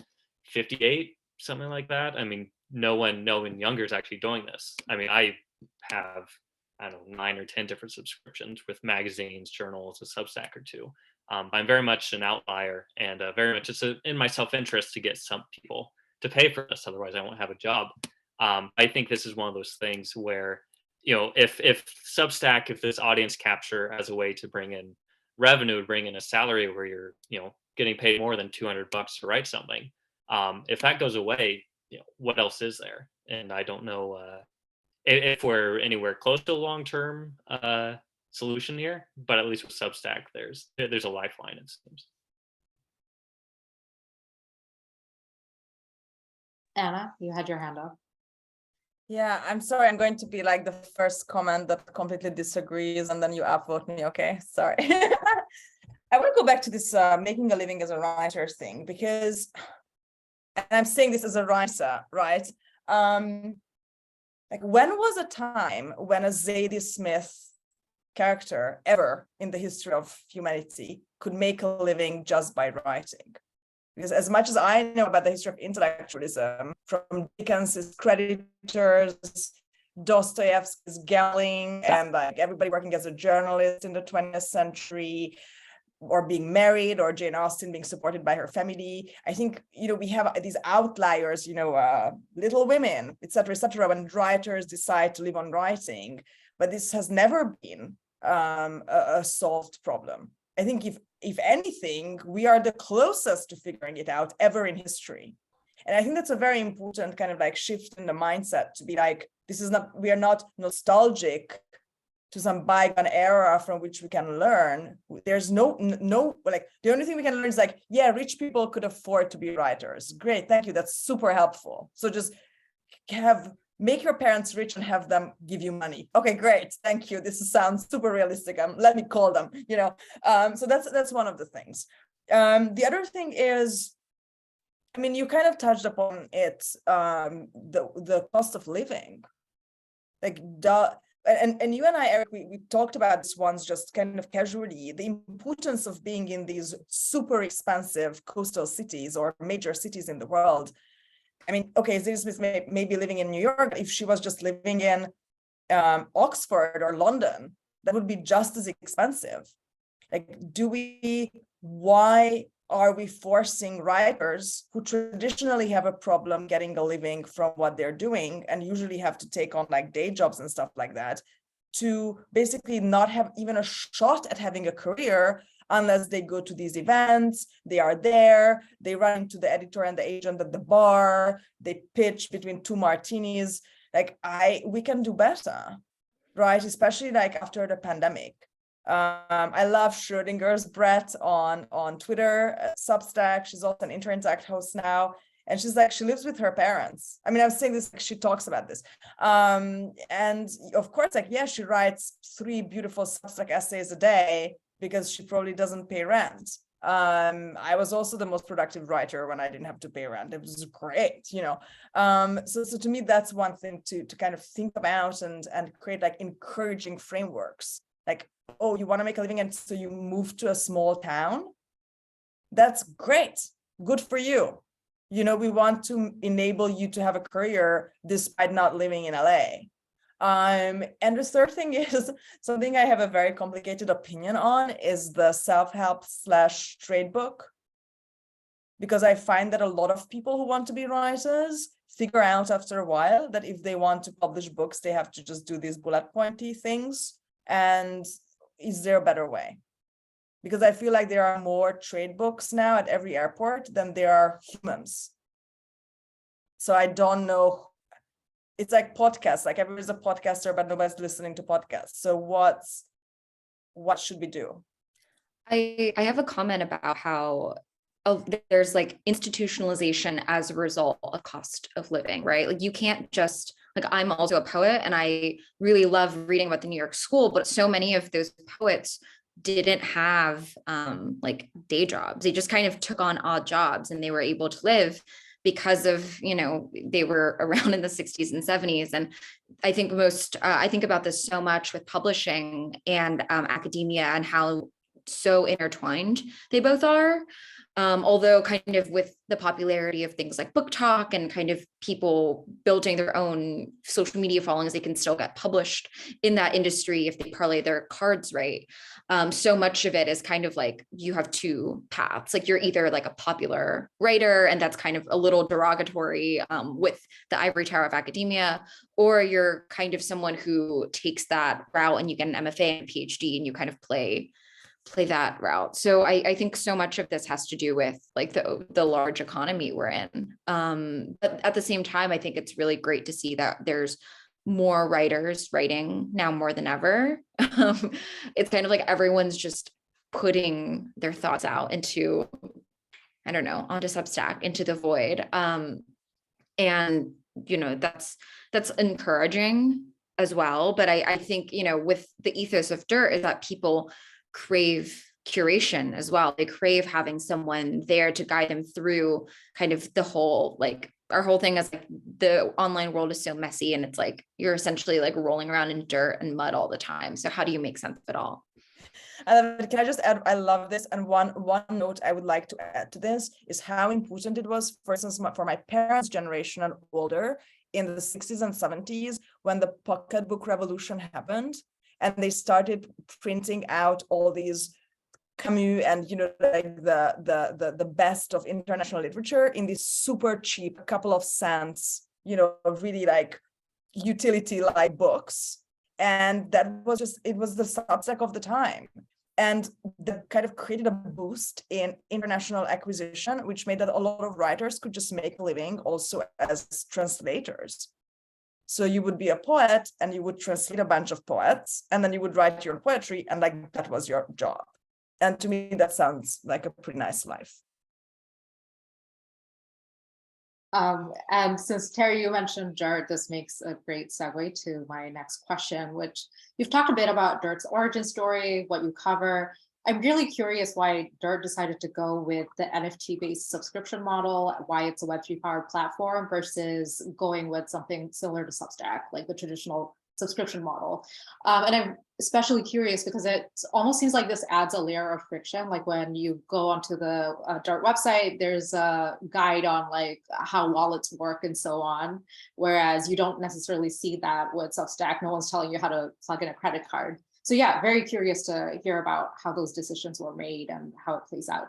58, something like that. I mean, no one younger is actually doing this. I mean, I have, I don't know, 9 or 10 different subscriptions with magazines, journals, a Substack or two. I'm very much an outlier and very much it's in my self-interest to get some people to pay for this. Otherwise, I won't have a job. I think this is one of those things where if Substack, if this audience capture as a way to bring in revenue, bring in a salary where you're, getting paid more than $200 to write something, if that goes away, what else is there? And I don't know if we're anywhere close to a long-term solution here, but at least with Substack, there's a lifeline, it seems. Anna, you had your hand up. Yeah, I'm sorry. I'm going to be like the first comment that completely disagrees, and then you upvote me. Okay, sorry. I want to go back to this making a living as a writer thing because, and I'm saying this as a writer, right? Like, when was a time when a Zadie Smith character ever in the history of humanity could make a living just by writing? Because as much as I know about the history of intellectualism, from Dickens's creditors, Dostoevsky's gambling, and like everybody working as a journalist in the 20th century, or being married, or Jane Austen being supported by her family, I think, we have these outliers, Little Women, etc., when writers decide to live on writing. But this has never been a solved problem. I think if anything, we are the closest to figuring it out ever in history. And I think that's a very important kind of like shift in the mindset to be like, we are not nostalgic to some bygone era from which we can learn. There's no, like, the only thing we can learn is like, yeah, rich people could afford to be writers. Great, thank you, that's super helpful. So just make your parents rich and have them give you money. Okay, great, thank you. This sounds super realistic. Let me call them, So that's one of the things. The other thing is, I mean, you kind of touched upon it, the cost of living. Like, and you and I, Eric, we talked about this once just kind of casually, the importance of being in these super expensive coastal cities or major cities in the world. I mean, okay, Zadie Smith may be living in New York. If she was just living in Oxford or London, that would be just as expensive. Like, why are we forcing writers who traditionally have a problem getting a living from what they're doing and usually have to take on like day jobs and stuff like that to basically not have even a shot at having a career unless they go to these events, they are there, they run into the editor and the agent at the bar, they pitch between 2 martinis. Like, we can do better, right? Especially like after the pandemic. I love Schrodinger's Brett on Twitter, Substack. She's also an Interact host now. And she's like, she lives with her parents. I mean, I'm saying this, she talks about this. And of course, like, yeah, she writes 3 beautiful Substack essays a day because she probably doesn't pay rent. I was also the most productive writer when I didn't have to pay rent. It was great, So to me, that's one thing to kind of think about and create like encouraging frameworks. Like, oh, you want to make a living and so you move to a small town? That's great. Good for you. We want to enable you to have a career despite not living in LA. And the third thing is something I have a very complicated opinion on is the self-help / trade book. because I find that a lot of people who want to be writers figure out after a while that if they want to publish books, they have to just do these bullet pointy things. And is there a better way? Because I feel like there are more trade books now at every airport than there are humans. So I don't know. It's like podcasts, like everybody's a podcaster, but nobody's listening to podcasts. So what should we do? I have a comment about how there's like institutionalization as a result of cost of living, right? Like you can't just, like I'm also a poet and I really love reading about the New York School, but so many of those poets didn't have like day jobs. They just kind of took on odd jobs and they were able to live because of, you know, they were around in the 60s and 70s. And I think I think about this so much with publishing and academia and how so intertwined they both are. Although kind of with the popularity of things like book talk and kind of people building their own social media followings, they can still get published in that industry if they parlay their cards right. So much of it is kind of like you have two paths. Like you're either like a popular writer, and that's kind of a little derogatory with the ivory tower of academia, or you're kind of someone who takes that route and you get an MFA and PhD and you kind of play that route. So I think so much of this has to do with like the large economy we're in. But at the same time, I think it's really great to see that there's more writers writing now more than ever. It's kind of like everyone's just putting their thoughts out into, I don't know, onto Substack, into the void. And, you know, that's encouraging as well. But I think, you know, with the ethos of Dirt is that people crave curation as well. They crave having someone there to guide them through kind of the whole, like our whole thing is like the online world is so messy and it's like you're essentially like rolling around in dirt and mud all the time. So how do you make sense of it all? Can I just add, I love this. And one note I would like to add to this is how important it was, for instance, for my parents' generation and older in the 60s and 70s when the pocketbook revolution happened. And they started printing out all these Camus and, you know, like the best of international literature in these super cheap, couple of cents, you know, really like utility-like books. And that was just, it was the Substack of the time. And that kind of created a boost in international acquisition, which made that a lot of writers could just make a living also as translators. So you would be a poet and you would translate a bunch of poets and then you would write your poetry and like that was your job. And to me, that sounds like a pretty nice life. And since Terry, you mentioned Dirt, this makes a great segue to my next question, which you've talked a bit about Dirt's origin story, what you cover. I'm really curious why Dirt decided to go with the NFT-based subscription model, why it's a Web3 powered platform versus going with something similar to Substack, like the traditional subscription model. And I'm especially curious because it almost seems like this adds a layer of friction. Like when you go onto the Dirt website, there's a guide on like how wallets work and so on. Whereas you don't necessarily see that with Substack. No one's telling you how to plug in a credit card. So yeah, very curious to hear about how those decisions were made and how it plays out.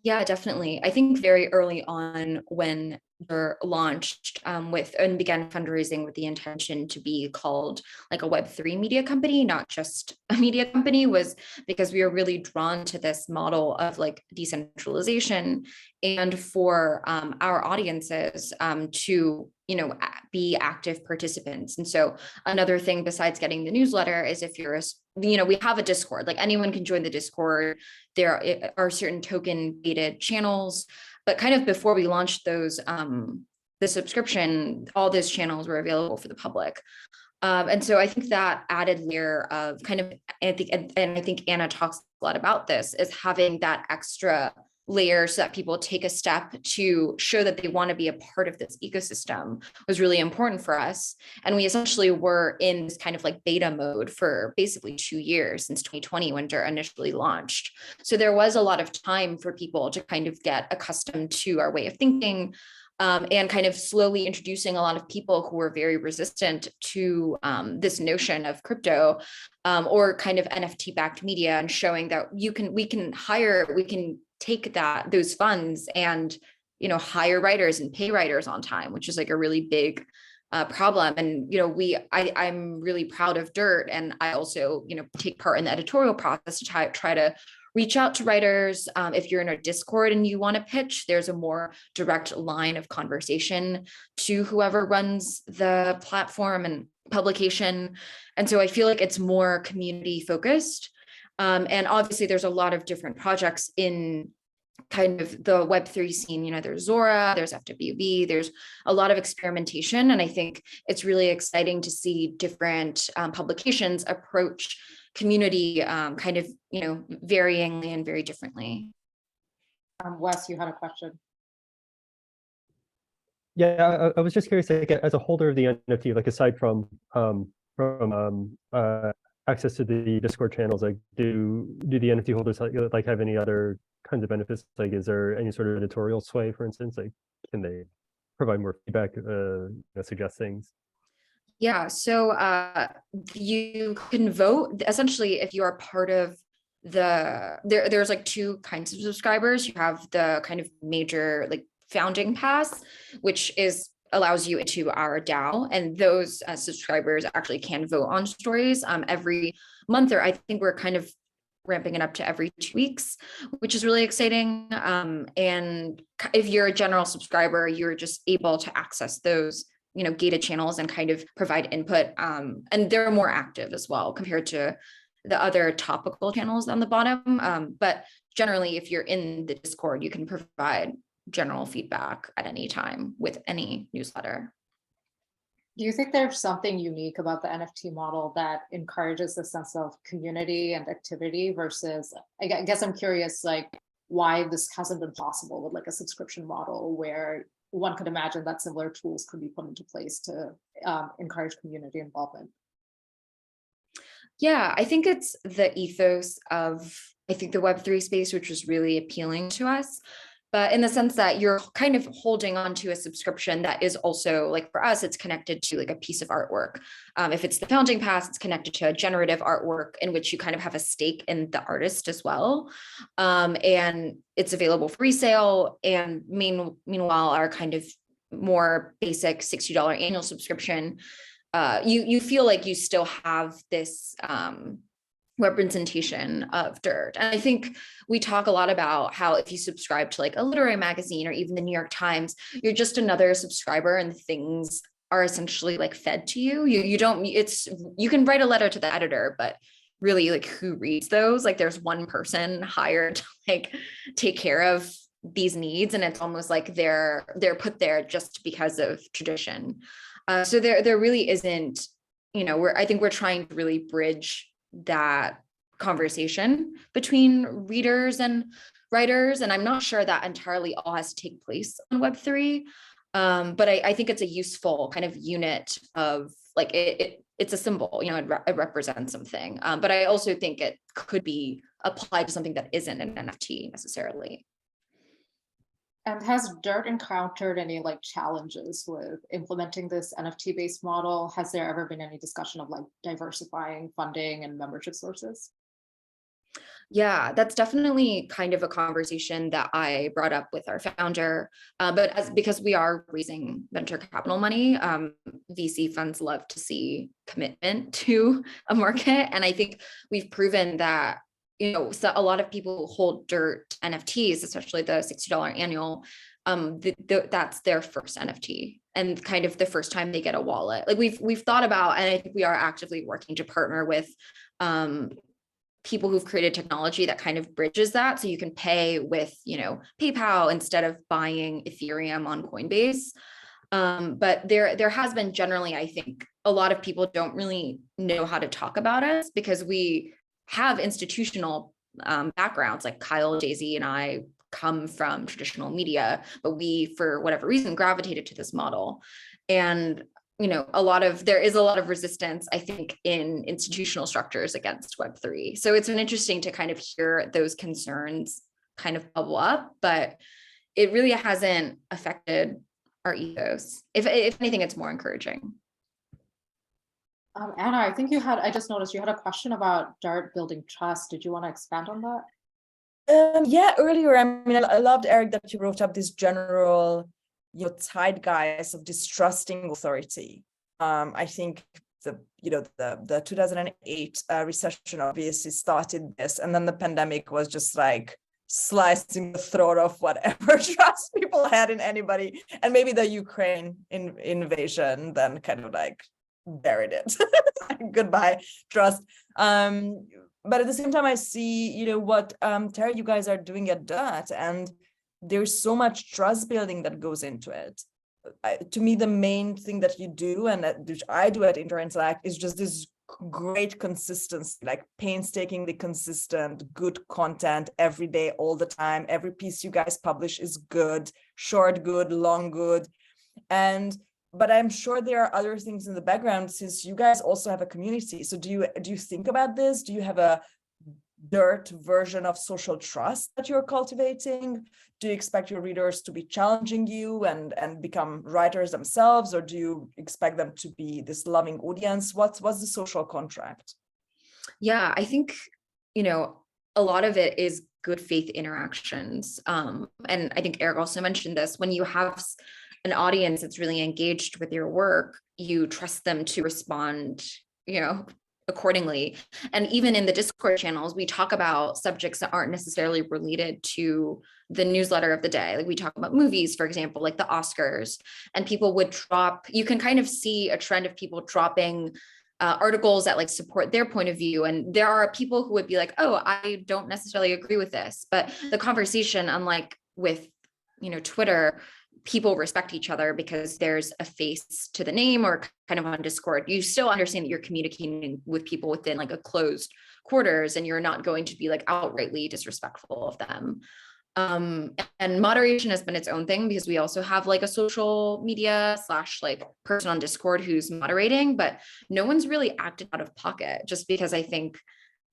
Yeah, definitely. I think very early on when Dirt launched with and began fundraising with the intention to be called like a Web3 media company, not just a media company, was because we were really drawn to this model of like decentralization and for our audiences to, you know, be active participants. And so another thing besides getting the newsletter is if you're you know, we have a Discord, like anyone can join the Discord. There are certain token gated channels, but kind of before we launched those, the subscription, all those channels were available for the public. And so I think that added layer of kind of, and I think Anna talks a lot about this, is having that extra layer so that people take a step to show that they want to be a part of this ecosystem was really important for us. And we essentially were in this kind of like beta mode for basically 2 years since 2020 when Dirt initially launched. So there was a lot of time for people to kind of get accustomed to our way of thinking, and kind of slowly introducing a lot of people who were very resistant to this notion of crypto or kind of NFT backed media, and showing that we can take those funds and, you know, hire writers and pay writers on time, which is like a really big problem. And, you know, I'm really proud of Dirt. And I also, you know, take part in the editorial process to try to reach out to writers. If you're in a Discord and you want to pitch, there's a more direct line of conversation to whoever runs the platform and publication. And so I feel like it's more community focused. And obviously there's a lot of different projects in kind of the Web3 scene. You know, there's Zora, there's FWB, there's a lot of experimentation. And I think it's really exciting to see different publications approach community kind of, you know, varyingly and very differently. Wes, you had a question. Yeah, I was just curious, like, as a holder of the NFT, like aside from access to the Discord channels, like do the NFT holders like have any other kinds of benefits? Like, is there any sort of editorial sway, for instance? Like, can they provide more feedback, suggest things? Yeah, so you can vote essentially if you are part of there's like two kinds of subscribers. You have the kind of major like founding pass, which allows you into our DAO, and those subscribers actually can vote on stories every month, or I think we're kind of ramping it up to every 2 weeks, which is really exciting. And if you're a general subscriber, you're just able to access those, you know, gated channels and kind of provide input. And they're more active as well compared to the other topical channels on the bottom. But generally, if you're in the Discord, you can provide general feedback at any time with any newsletter. Do you think there's something unique about the NFT model that encourages a sense of community and activity versus, I guess I'm curious, like, why this hasn't been possible with like a subscription model where one could imagine that similar tools could be put into place to encourage community involvement? Yeah, I think it's the ethos of, I think, the Web3 space, which was really appealing to us. But in the sense that you're kind of holding on to a subscription that is also, like for us, it's connected to like a piece of artwork. If it's the founding pass, it's connected to a generative artwork in which you kind of have a stake in the artist as well. And it's available for resale. And meanwhile, our kind of more basic $60 annual subscription, you feel like you still have this representation of Dirt. And I think we talk a lot about how if you subscribe to like a literary magazine or even the New York Times, you're just another subscriber and things are essentially like fed to you. You can write a letter to the editor, but really, like, who reads those? Like, there's one person hired to like take care of these needs, and it's almost like they're put there just because of tradition. So there really isn't, you know, I think we're trying to really bridge that conversation between readers and writers. And I'm not sure that entirely all has to take place on Web3. But I think it's a useful kind of unit of like, it's a symbol, you know, it represents something. But I also think it could be applied to something that isn't an NFT necessarily. And has Dirt encountered any like challenges with implementing this NFT-based model? Has there ever been any discussion of like diversifying funding and membership sources? Yeah, that's definitely kind of a conversation that I brought up with our founder. But because we are raising venture capital money, VC funds love to see commitment to a market. And I think we've proven that, you know, so a lot of people who hold Dirt NFTs, especially the $60 annual, that's their first NFT and kind of the first time they get a wallet. Like we've thought about, and I think we are actively working to partner with people who've created technology that kind of bridges that. So you can pay with, you know, PayPal instead of buying Ethereum on Coinbase. But there has been generally, I think a lot of people don't really know how to talk about us because we have institutional backgrounds. Like Kyle, Daisy, and I come from traditional media, but we, for whatever reason, gravitated to this model. And, you know, there is a lot of resistance, I think, in institutional structures against Web3. So it's been interesting to kind of hear those concerns kind of bubble up, but it really hasn't affected our ethos. If anything, it's more encouraging. Anna, I think I just noticed you had a question about Dirt building trust. Did you want to expand on that? Yeah, earlier, I mean, I loved, Eric, that you brought up this general, zeitgeist of distrusting authority. I think the 2008 recession obviously started this, and then the pandemic was just like slicing the throat of whatever trust people had in anybody, and maybe the Ukraine invasion then kind of like buried it. Goodbye trust. But at the same time, I see, what Terry, you guys are doing at DOT, and there's so much trust building that goes into it. To me, the main thing that you do, and which I do at Interact, is just this great consistency, like painstakingly consistent, good content every day, all the time. Every piece you guys publish is good, short good, long good. But I'm sure there are other things in the background, since you guys also have a community. So do you think about this? Do you have a dirt version of social trust that you're cultivating? Do you expect your readers to be challenging you and become writers themselves, or do you expect them to be this loving audience? What's the social contract? Yeah, I think, a lot of it is good faith interactions. And I think Eric also mentioned this: when you have an audience that's really engaged with your work, you trust them to respond, accordingly. And even in the Discord channels, we talk about subjects that aren't necessarily related to the newsletter of the day. Like we talk about movies, for example, like the Oscars, and people would drop, you can kind of see a trend of people dropping articles that like support their point of view. And there are people who would be like, oh, I don't necessarily agree with this. But the conversation, unlike with, Twitter, people respect each other because there's a face to the name, or kind of on Discord, you still understand that you're communicating with people within like a closed quarters, and you're not going to be like outrightly disrespectful of them. And moderation has been its own thing, because we also have like a social media / like person on Discord who's moderating, but no one's really acted out of pocket, just because I think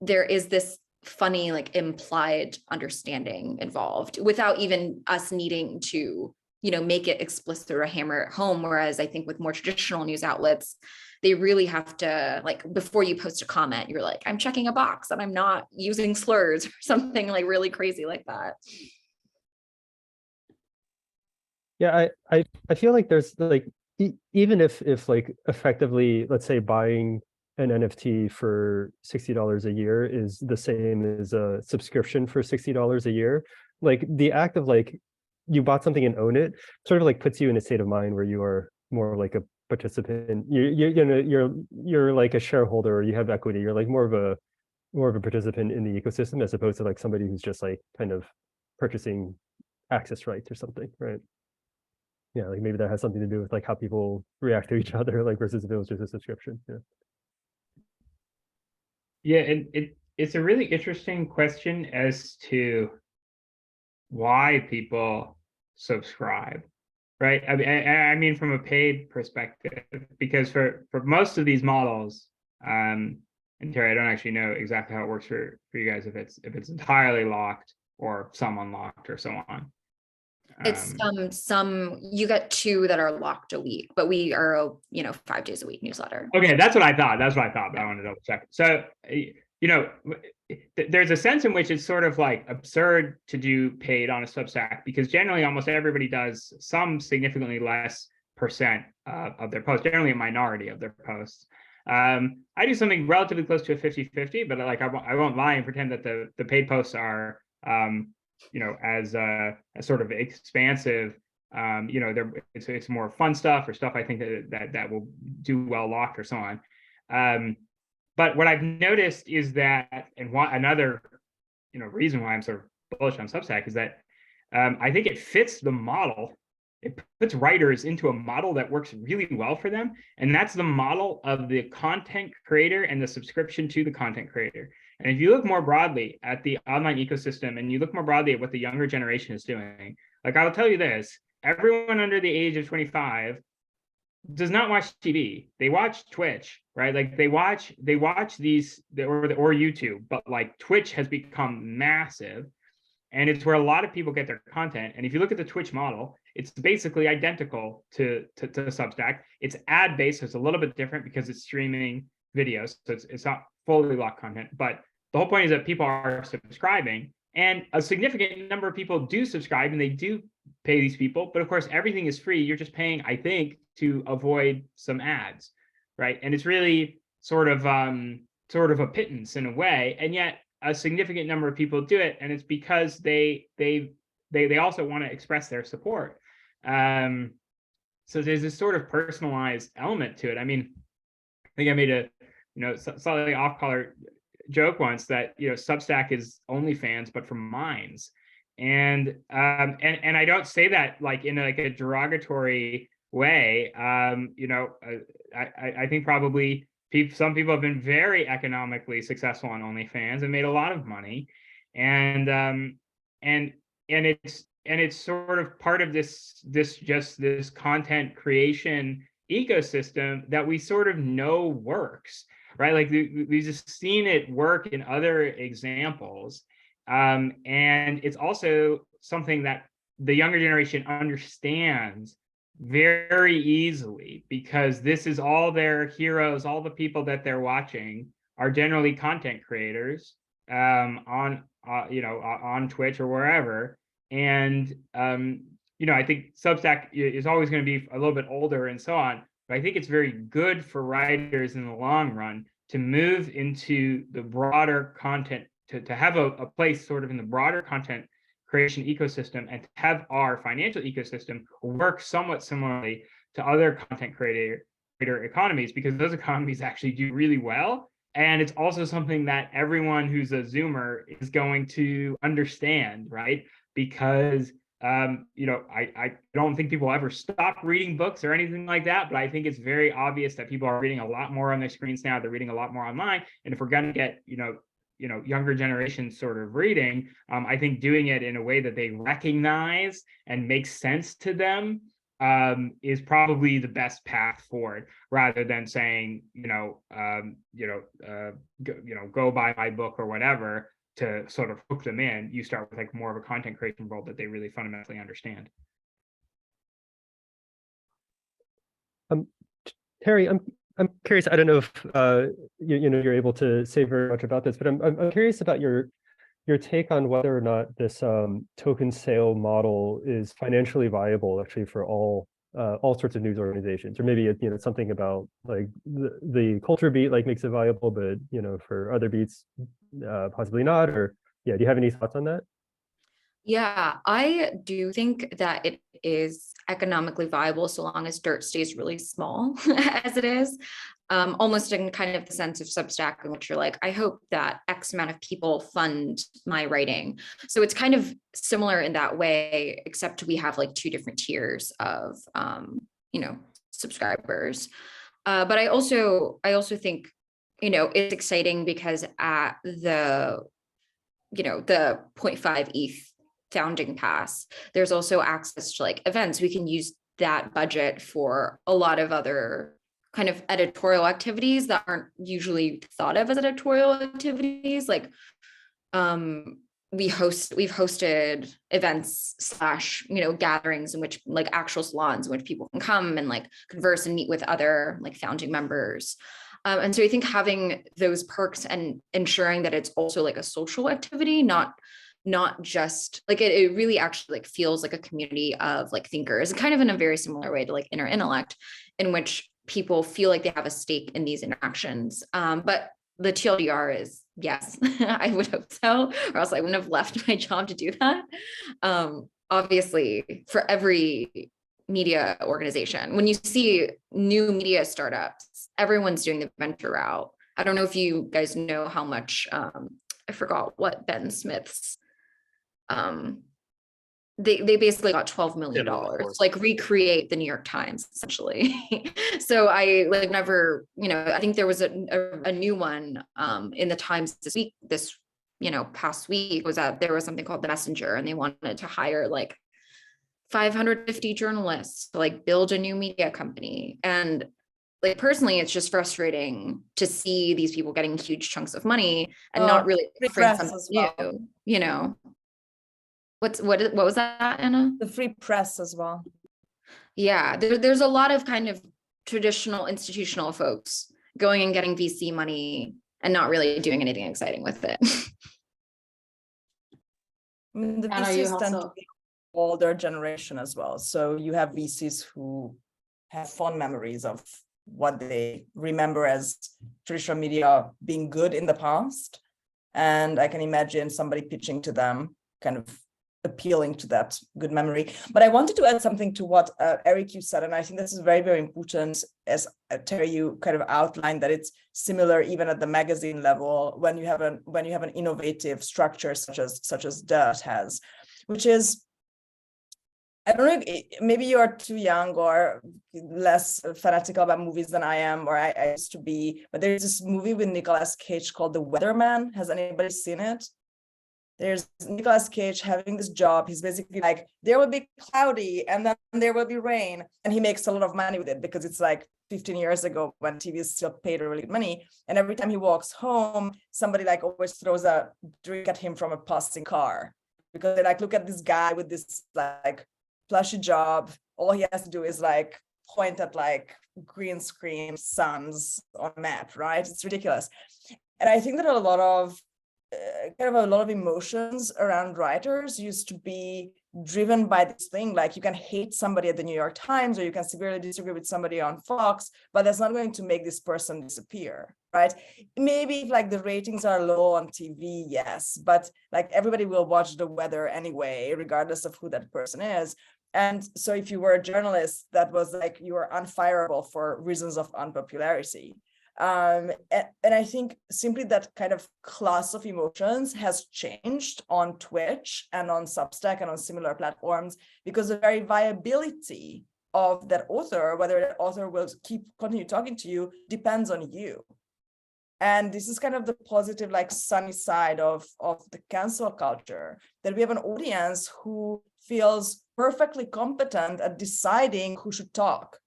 there is this funny like implied understanding involved without even us needing to make it explicit or hammer it home. Whereas I think with more traditional news outlets, they really have to, like, before you post a comment, you're like, I'm checking a box and I'm not using slurs or something like really crazy like that. Yeah, I feel like there's like, even if like effectively, let's say buying an NFT for $60 a year is the same as a subscription for $60 a year, like the act of like, you bought something and own it sort of like puts you in a state of mind where you are more like a participant. You're like a shareholder, or you have equity. You're like more of a participant in the ecosystem, as opposed to like somebody who's just like kind of purchasing access rights or something, right? Yeah, like maybe that has something to do with like how people react to each other, like versus if it was just a subscription. Yeah, and it's a really interesting question as to why people subscribe, right? I mean from a paid perspective, because for most of these models, and Terry, I don't actually know exactly how it works for you guys, if it's entirely locked or some unlocked or so on. It's some you get 2 that are locked a week, but we are 5 days a week newsletter. Okay, that's what I thought, but I wanted to double check. So there's a sense in which it's sort of like absurd to do paid on a Substack, because generally almost everybody does some significantly less percent of their posts, generally a minority of their posts. I do something relatively close to a 50-50, but like I won't lie and pretend that the paid posts are as sort of expansive. It's more fun stuff, or stuff I think that will do well locked or so on. But what I've noticed is that, and another reason why I'm sort of bullish on Substack is that I think it fits the model. It puts writers into a model that works really well for them, and that's the model of the content creator and the subscription to the content creator. And if you look more broadly at the online ecosystem, and you look more broadly at what the younger generation is doing, like I'll tell you this: everyone under the age of 25 does not watch TV. They watch Twitch, right? Like they watch these or YouTube, but like Twitch has become massive, and it's where a lot of people get their content. And if you look at the Twitch model, it's basically identical to Substack. It's ad based, so it's a little bit different because it's streaming videos, so it's not fully locked content. But the whole point is that people are subscribing, And a significant number of people do subscribe and they do pay these people, but of course everything is free. You're just paying, I think, to avoid some ads, right? And it's really sort of a pittance in a way, and yet a significant number of people do it, and it's because they also want to express their support. So there's this sort of personalized element to it. I mean, I think I made a slightly off-color joke once that Substack is OnlyFans but for minds, and I don't say that like in like a derogatory way. I think probably some people have been very economically successful on OnlyFans and made a lot of money, and it's sort of part of this content creation ecosystem that we sort of know works, right? Like we've just seen it work in other examples, and it's also something that the younger generation understands very easily, because this is all their heroes. All the people that they're watching are generally content creators on Twitch or wherever. And I think Substack is always going to be a little bit older and so on, but I think it's very good for writers in the long run to move into the broader content, to have a place sort of in the broader content creation ecosystem, and to have our financial ecosystem work somewhat similarly to other content creator economies, because those economies actually do really well. And it's also something that everyone who's a Zoomer is going to understand, right? Because I don't think people ever stop reading books or anything like that, but I think it's very obvious that people are reading a lot more on their screens now. They're reading a lot more online, and if we're going to get younger generations sort of reading, I think doing it in a way that they recognize and makes sense to them is probably the best path forward, rather than saying go buy my book or whatever to sort of hook them in. You start with like more of a content creation world that they really fundamentally understand. Terry, I'm curious. I don't know if you're able to say very much about this, but I'm curious about your take on whether or not this token sale model is financially viable actually for all sorts of news organizations, or maybe something about like the culture beat like makes it viable, but for other beats possibly not. Or do you have any thoughts on that? Yeah, I do think that it is economically viable so long as dirt stays really small as it is, almost in kind of the sense of Substack, in which you're like, I hope that X amount of people fund my writing. So it's kind of similar in that way, except we have like two different tiers of, subscribers. But I also think, it's exciting because at the 0.5 ETH founding pass, there's also access to like events. We can use that budget for a lot of other kind of editorial activities that aren't usually thought of as editorial activities. Like we've hosted events / gatherings in which like actual salons in which people can come and like converse and meet with other like founding members. And so I think having those perks and ensuring that it's also like a social activity, not just like it really actually like feels like a community of like thinkers, kind of in a very similar way to like Inner Intellect, in which people feel like they have a stake in these interactions. But the TLDR is yes, I would hope so, or else I wouldn't have left my job to do that. Obviously, for every media organization, when you see new media startups, everyone's doing the venture route. I don't know if you guys know how much, I forgot what Ben Smith's, they basically got $12 million to like recreate the New York Times essentially. So I like never, I think there was a new one in the Times this past week, was that there was something called The Messenger, and they wanted to hire like 550 journalists to like build a new media company. And like personally, it's just frustrating to see these people getting huge chunks of money and not really offering something new, What was that, Anna? The free press as well. Yeah, there's a lot of kind of traditional institutional folks going and getting VC money and not really doing anything exciting with it. I mean, the Anna, you VCs tend to also, be older generation as well. So you have VCs who have fond memories of what they remember as traditional media being good in the past. And I can imagine somebody pitching to them, kind of appealing to that good memory. But I wanted to add something to what Eric, you said, and I think this is very, very important, as Terry, you kind of outlined that it's similar even at the magazine level when you have an innovative structure such as Dirt has, which is, I don't know, maybe you are too young or less fanatical about movies than I am, or I used to be, but there's this movie with Nicolas Cage called The Weatherman. Has anybody seen it? There's Nicolas Cage having this job. He's basically like, there will be cloudy and then there will be rain. And he makes a lot of money with it because it's like 15 years ago when TV still paid really good money. And every time he walks home, somebody like always throws a drink at him from a passing car, because they like, look at this guy with this like plushy job. All he has to do is like point at like green screen suns on a map, right? It's ridiculous. And I think that a lot of emotions around writers used to be driven by this thing, like you can hate somebody at the New York Times or you can severely disagree with somebody on Fox, but that's not going to make this person disappear, right? Maybe if like the ratings are low on TV, yes, but like everybody will watch the weather anyway, regardless of who that person is. And so if you were a journalist, that was like you were unfireable for reasons of unpopularity. And I think simply that kind of class of emotions has changed on Twitch and on Substack and on similar platforms, because the very viability of that author, whether that author will continue talking to you, depends on you. And this is kind of the positive, like sunny side of the cancel culture, that we have an audience who feels perfectly competent at deciding who should talk.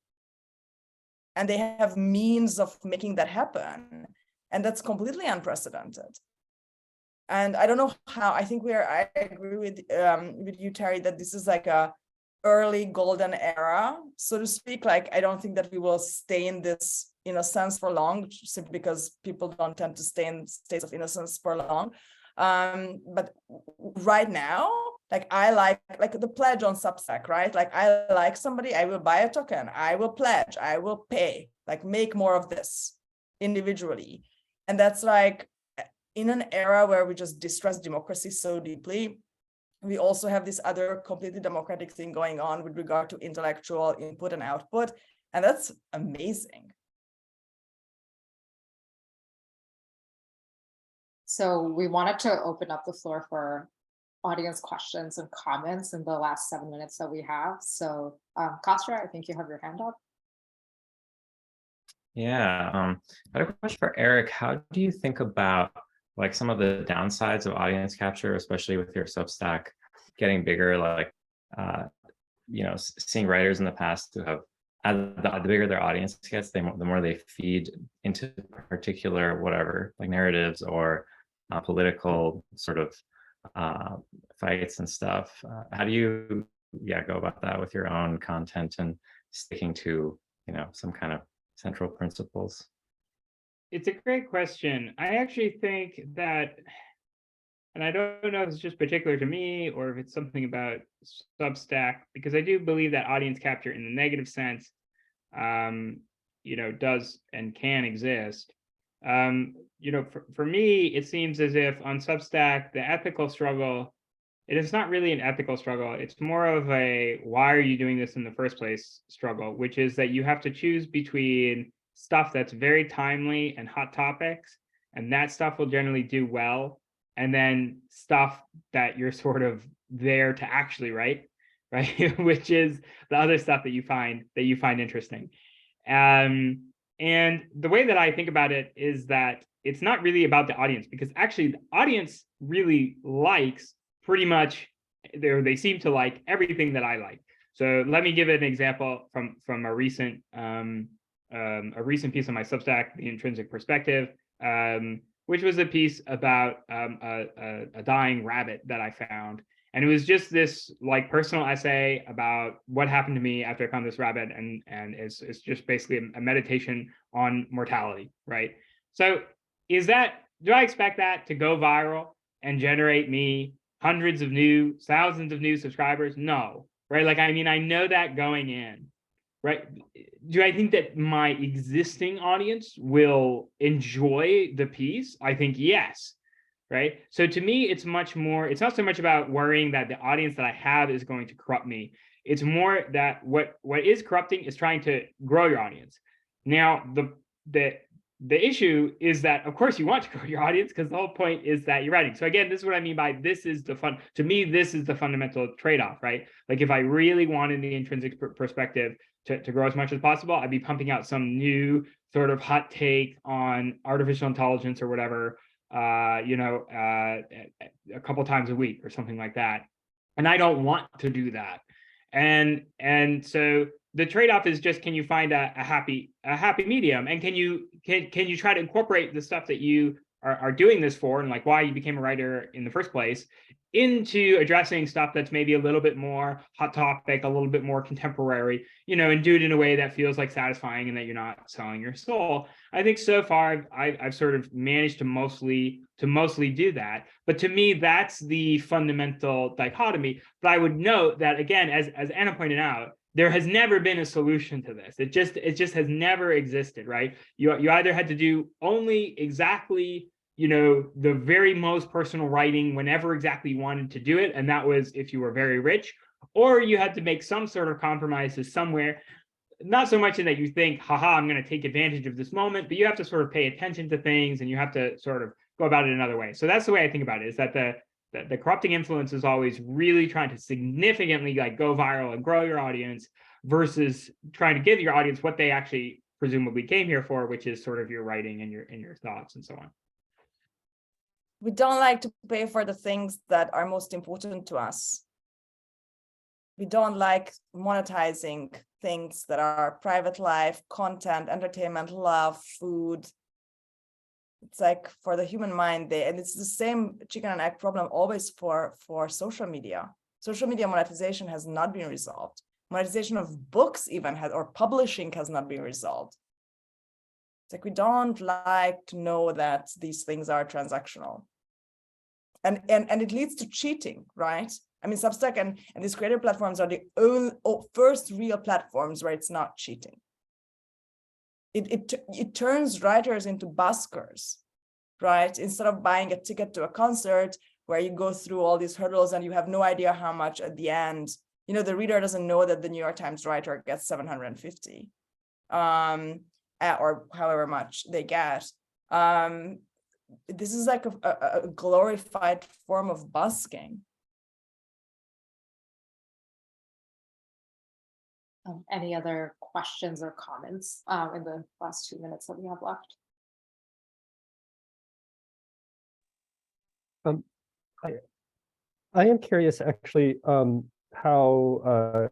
And they have means of making that happen. And that's completely unprecedented. And I don't know how, I think I agree with you, Terry, that this is like a early golden era, so to speak. Like, I don't think that we will stay in this innocence for long, simply because people don't tend to stay in states of innocence for long. But right now, like I like the pledge on Substack, right? Like I like somebody, I will buy a token, I will pledge, I will pay, like make more of this individually. And that's like in an era where we just distrust democracy so deeply, we also have this other completely democratic thing going on with regard to intellectual input and output. And that's amazing. so we wanted to open up the floor for audience questions and comments in the last 7 minutes that we have. So Kastra, I think you have your hand up. Yeah, I had a question for Eric. How do you think about like some of the downsides of audience capture, especially with your Substack getting bigger, like, seeing writers in the past who have, the bigger their audience gets, the more they feed into particular, whatever, like narratives or political sort of fights and stuff. How do you go about that with your own content and sticking to some kind of central principles? It's a great question. I actually think that, and I don't know if it's just particular to me or if it's something about Substack, because I do believe that audience capture in the negative sense does and can exist. For me, it seems as if on Substack, the ethical struggle, it is not really an ethical struggle. It's more of a, why are you doing this in the first place struggle, which is that you have to choose between stuff that's very timely and hot topics, and that stuff will generally do well, and then stuff that you're sort of there to actually write, right? Which is the other stuff that you find interesting. And the way that I think about it is that it's not really about the audience, because actually the audience really likes pretty much, they seem to like everything that I like. So let me give an example from a recent piece on my Substack, The Intrinsic Perspective, which was a piece about a dying rabbit that I found. And it was just this like personal essay about what happened to me after I found this rabbit, and it's just basically a meditation on mortality, right? So do I expect that to go viral and generate me hundreds of new, thousands of new subscribers? No, right? Like, I mean, I know that going in, right? Do I think that my existing audience will enjoy the piece? I think yes, right? So to me, it's much more, it's not so much about worrying that the audience that I have is going to corrupt me. It's more that what is corrupting is trying to grow your audience. Now, the issue is that, of course, you want to grow your audience because the whole point is that you're writing. So again, this is what I mean by this is the fun. To me, this is the fundamental trade-off, right? Like if I really wanted the intrinsic perspective to grow as much as possible, I'd be pumping out some new sort of hot take on artificial intelligence or whatever, a couple times a week or something like that. And I don't want to do that. And so the trade-off is just, can you find a happy medium, and can you try to incorporate the stuff that you are doing this for, and like why you became a writer in the first place, into addressing stuff that's maybe a little bit more hot topic, a little bit more contemporary, and do it in a way that feels like satisfying and that you're not selling your soul. I think so far I've sort of managed to mostly do that. But to me, that's the fundamental dichotomy. But I would note that, again, as Anna pointed out, there has never been a solution to this. It just has never existed, right? You either had to do only exactly, the very most personal writing whenever exactly you wanted to do it, and that was if you were very rich, or you had to make some sort of compromises somewhere. Not so much in that you think, haha, I'm going to take advantage of this moment, but you have to sort of pay attention to things, and you have to sort of go about it another way. So that's the way I think about it, is that the corrupting influence is always really trying to significantly like go viral and grow your audience, versus trying to give your audience what they actually presumably came here for, which is sort of your writing and your thoughts and so on. We don't like to pay for the things that are most important to us. We don't like monetizing things that are private life, content, entertainment, love, food. It's like for the human mind, and it's the same chicken and egg problem always for social media. Social media monetization has not been resolved. Monetization of books even or publishing has not been resolved. It's like we don't like to know that these things are transactional. And it leads to cheating, right? I mean, Substack and these creator platforms are the first real platforms where it's not cheating. It turns writers into buskers, right? Instead of buying a ticket to a concert where you go through all these hurdles and you have no idea how much at the end, the reader doesn't know that the New York Times writer gets 750 or however much they get. This is like a glorified form of busking. Any other questions or comments in the last 2 minutes that we have left? I am curious, actually, how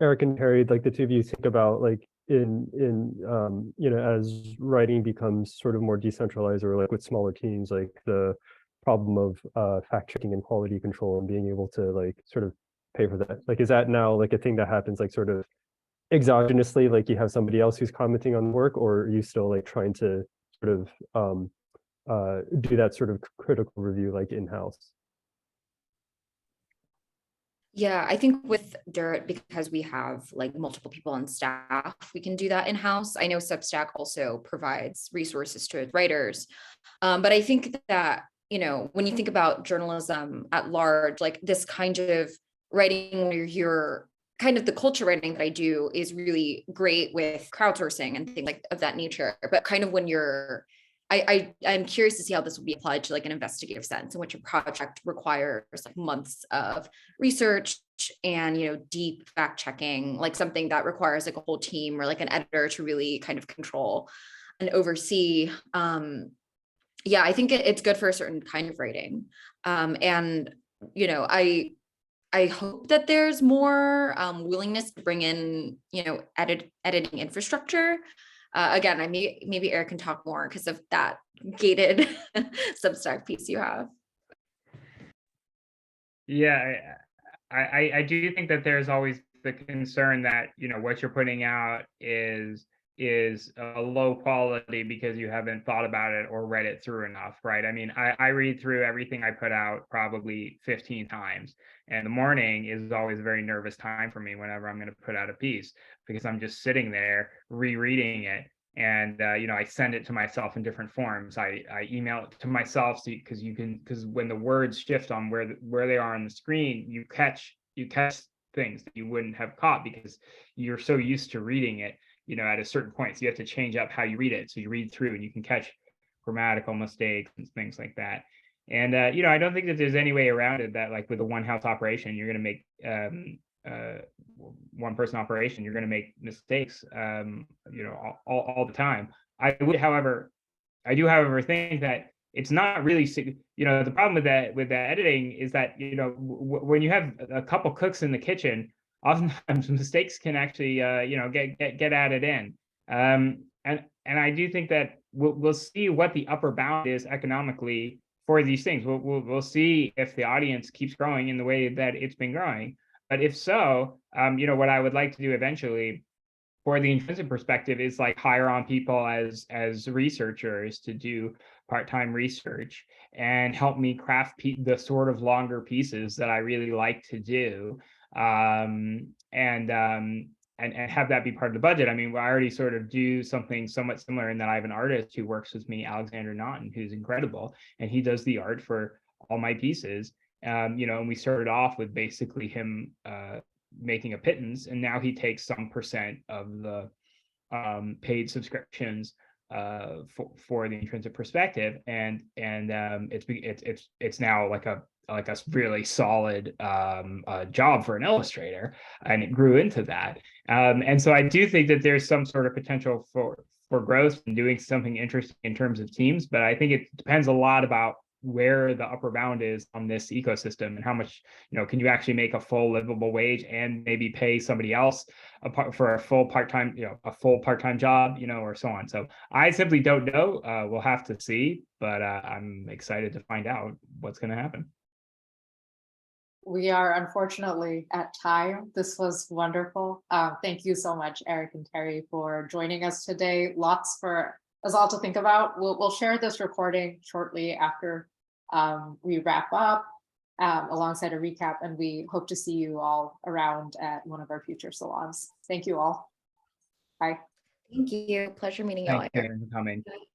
Eric and Terry, like the two of you, think about like as writing becomes sort of more decentralized, or like with smaller teams, like the problem of fact checking and quality control and being able to like sort of pay for that. Like, is that now like a thing that happens like sort of exogenously, like you have somebody else who's commenting on work, or are you still like trying to sort of do that sort of critical review like in-house? Yeah, I think with Dirt, because we have like multiple people on staff, we can do that in-house. I know Substack also provides resources to writers. But I think that, when you think about journalism at large, like this kind of writing where you're kind of the culture writing that I do is really great with crowdsourcing and things like of that nature. But kind of when I'm curious to see how this will be applied to like an investigative sense, in which a project requires like months of research and deep fact checking, like something that requires like a whole team or like an editor to really kind of control and oversee. Yeah, I think it's good for a certain kind of writing. And I hope that there's more willingness to bring in, editing infrastructure. Again, maybe Eric can talk more because of that gated Substack piece you have. Yeah, I do think that there's always the concern that what you're putting out is is low quality because you haven't thought about it or read it through enough, right? I mean, I read through everything I put out probably 15 times, and the morning is always a very nervous time for me whenever I'm going to put out a piece, because I'm just sitting there rereading it. And I send it to myself in different forms. I email it to myself, because when the words shift on where they are on the screen, you catch things that you wouldn't have caught because you're so used to reading it, at a certain point. So you have to change up how you read it. So you read through and you can catch grammatical mistakes and things like that. And I don't think that there's any way around it, that like with a one house operation, you're going to make one person operation, you're going to make mistakes, all the time. I do, however, think that it's not really, the problem with that editing is that, when you have a couple cooks in the kitchen, oftentimes mistakes can actually, get added in. And I do think that we'll see what the upper bound is economically for these things. We'll see if the audience keeps growing in the way that it's been growing. But if so, what I would like to do eventually for the intrinsic perspective is like hire on people as researchers to do part-time research and help me craft the sort of longer pieces that I really like to do, and have that be part of the budget. I mean, I already sort of do something somewhat similar in that I have an artist who works with me, Alexander Naughton, who's incredible, and he does the art for all my pieces. And we started off with basically him making a pittance, and now he takes some percent of the paid subscriptions for the intrinsic perspective, and it's now like a really solid job for an illustrator, and it grew into that. And so I do think that there's some sort of potential for growth and doing something interesting in terms of teams, but I think it depends a lot about where the upper bound is on this ecosystem and how much, can you actually make a full livable wage and maybe pay somebody else for a full part-time job, or so on. So I simply don't know. We'll have to see, but I'm excited to find out what's going to happen. We are unfortunately at time. This was wonderful. Thank you so much, Eric and Terry, for joining us today. Lots for us all to think about. We'll share this recording shortly after we wrap up, alongside a recap, and we hope to see you all around at one of our future salons. Thank you all. Bye. Thank you. Pleasure meeting you all. Thanks for coming.